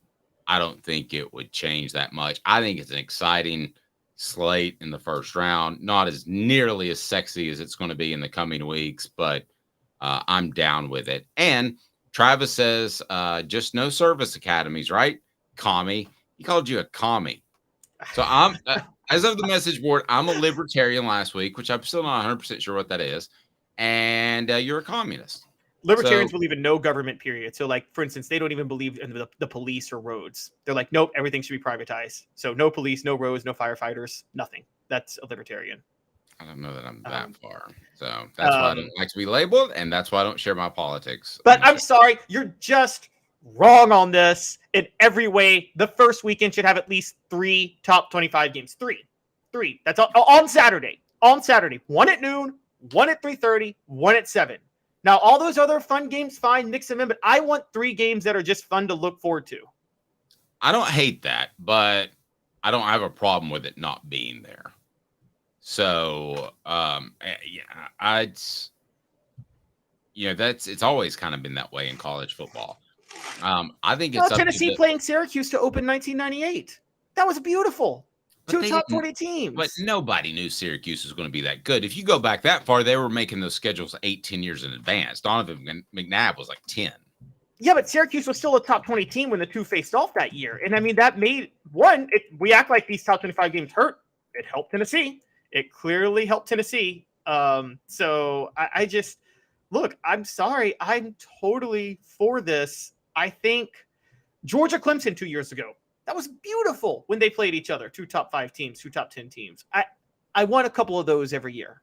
I don't think it would change that much. I think it's an exciting slate in the first round, not as nearly as sexy as it's going to be in the coming weeks, but I'm down with it. And Travis says, just no service academies, right? Commie. He called you a commie. So I'm, as of the message board, I'm a libertarian last week, which I'm still not 100% sure what that is. And you're a communist. Libertarians believe in no government, period. So, like, for instance, they don't even believe in the police or roads. They're like, nope, everything should be privatized. So no police, no roads, no firefighters, nothing. That's a libertarian. I don't know that I'm that far. So that's why I don't like to be labeled, and that's why I don't share my politics. But I'm sorry, you're just wrong on this in every way. The first weekend should have at least 3 top 25 games. Three. That's all, on Saturday. On Saturday. 1 at noon, 1 at 3:30, 1 at 7. Now, all those other fun games, fine, mix them in, but I want 3 games that are just fun to look forward to. I don't hate that, but I don't have a problem with it not being there. So, yeah, it's always kind of been that way in college football. I think it's Tennessee playing Syracuse to open 1998. That was beautiful. 2 top 20 teams. But nobody knew Syracuse was going to be that good. If you go back that far, they were making those schedules 8-10 years in advance. Donovan McNabb was like 10. Yeah, but Syracuse was still a top 20 team when the two faced off that year. And I mean, that made we act like these top 25 games hurt. It helped Tennessee. It clearly helped Tennessee. So I just look, I'm sorry. I'm totally for this. I think Georgia Clemson 2 years ago, that was beautiful when they played each other. 2 top 5 teams, 2 top 10 teams. I want a couple of those every year.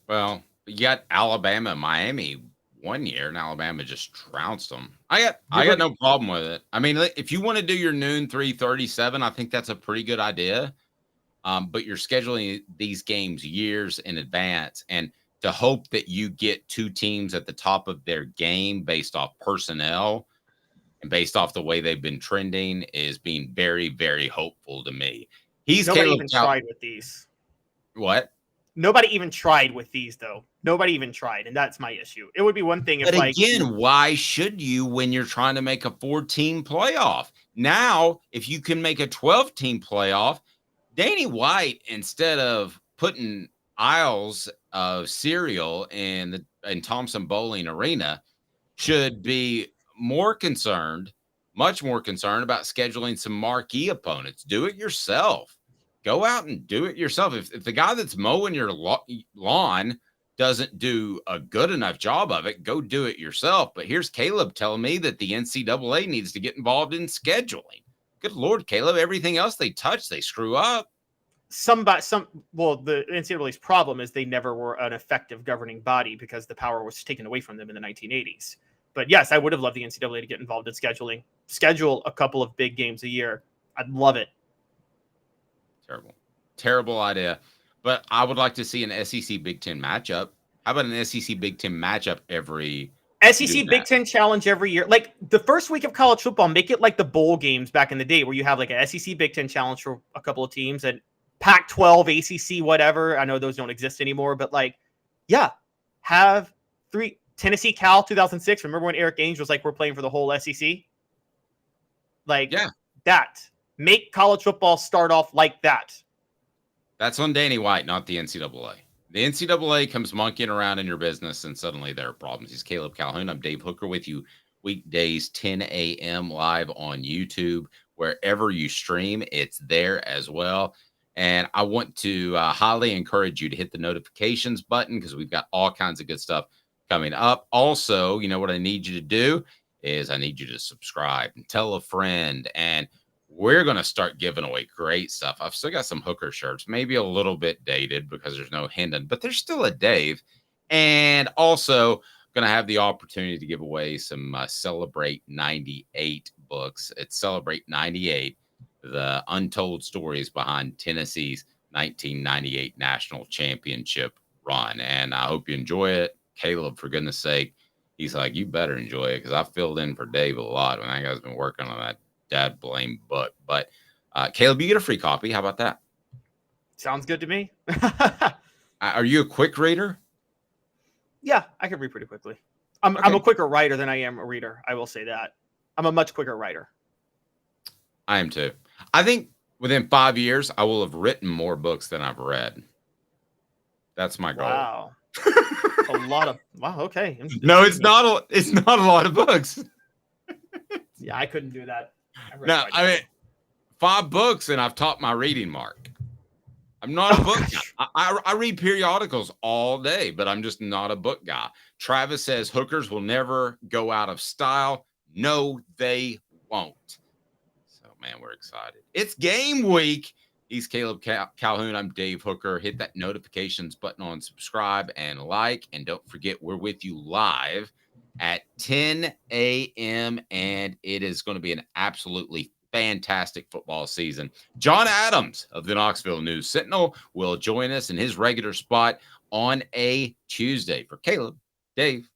Well, you got Alabama and Miami one year, and Alabama just trounced them. I got no problem with it. I mean, if you want to do your noon 3:37, I think that's a pretty good idea. But you're scheduling these games years in advance, and to hope that you get 2 teams at the top of their game based off personnel and based off the way they've been trending is being very, very hopeful to me. Nobody even tried with these. What? Nobody even tried with these, though. Nobody even tried, and that's my issue. It would be one thing if, but again, why should you when you're trying to make a 4-team playoff? Now, if you can make a 12-team playoff, Danny White, instead of putting aisles of cereal in Thompson Bowling Arena, should be much more concerned about scheduling some marquee opponents. Do it yourself. Go out and do it yourself. If the guy that's mowing your lawn doesn't do a good enough job of it, go do it yourself. But here's Caleb telling me that the NCAA needs to get involved in scheduling. Good Lord, Caleb, everything else they touch, they screw up. The NCAA's problem is they never were an effective governing body because the power was taken away from them in the 1980s. But yes, I would have loved the NCAA to get involved in scheduling. Schedule a couple of big games a year. I'd love it. Terrible idea. But I would like to see an SEC Big Ten matchup. How about an SEC Big Ten matchup SEC Big Ten challenge every year? Like the first week of college football, make it like the bowl games back in the day where you have like an SEC Big Ten challenge for a couple of teams and Pac-12, ACC, whatever. I know those don't exist anymore, but have 3 Tennessee Cal 2006. Remember when Eric Ainge was like, we're playing for the whole SEC? That. Make college football start off like that. That's on Danny White, not the NCAA. The NCAA comes monkeying around in your business, and suddenly there are problems. He's Caleb Calhoun. I'm Dave Hooker with you weekdays, 10 a.m. live on YouTube. Wherever you stream, it's there as well. And I want to highly encourage you to hit the notifications button because we've got all kinds of good stuff coming up. Also, you know what I need you to do is I need you to subscribe and tell a friend. And we're going to start giving away great stuff. I've still got some Hooker shirts, maybe a little bit dated because there's no Hendon, but there's still a Dave. And also going to have the opportunity to give away some Celebrate 98 books. It's Celebrate 98, the untold stories behind Tennessee's 1998 national championship run. And I hope you enjoy it. Caleb, for goodness sake, he's like, you better enjoy it because I filled in for Dave a lot when that guy's been working on that dad blame book. But Caleb, you get a free copy. How about that? Sounds good to me. Are you a quick reader? Yeah, I can read pretty quickly. I'm a quicker writer than I am a reader. I will say that. I'm a much quicker writer. I am too. I think within 5 years, I will have written more books than I've read. That's my goal. Wow. A lot of okay. No, it's not a lot of books. Yeah, I couldn't do that. No, I mean 5 books and I've topped my reading mark. I'm not a book guy. I read periodicals all day, but I'm just not a book guy. Travis says hookers will never go out of style. No, they won't. So, man, we're excited. It's game week. He's Caleb Calhoun. I'm Dave Hooker. Hit that notifications button on subscribe and like. And don't forget, we're with you live at 10 a.m., and it is going to be an absolutely fantastic football season. John Adams of the Knoxville News Sentinel will join us in his regular spot on a Tuesday. For Caleb, Dave,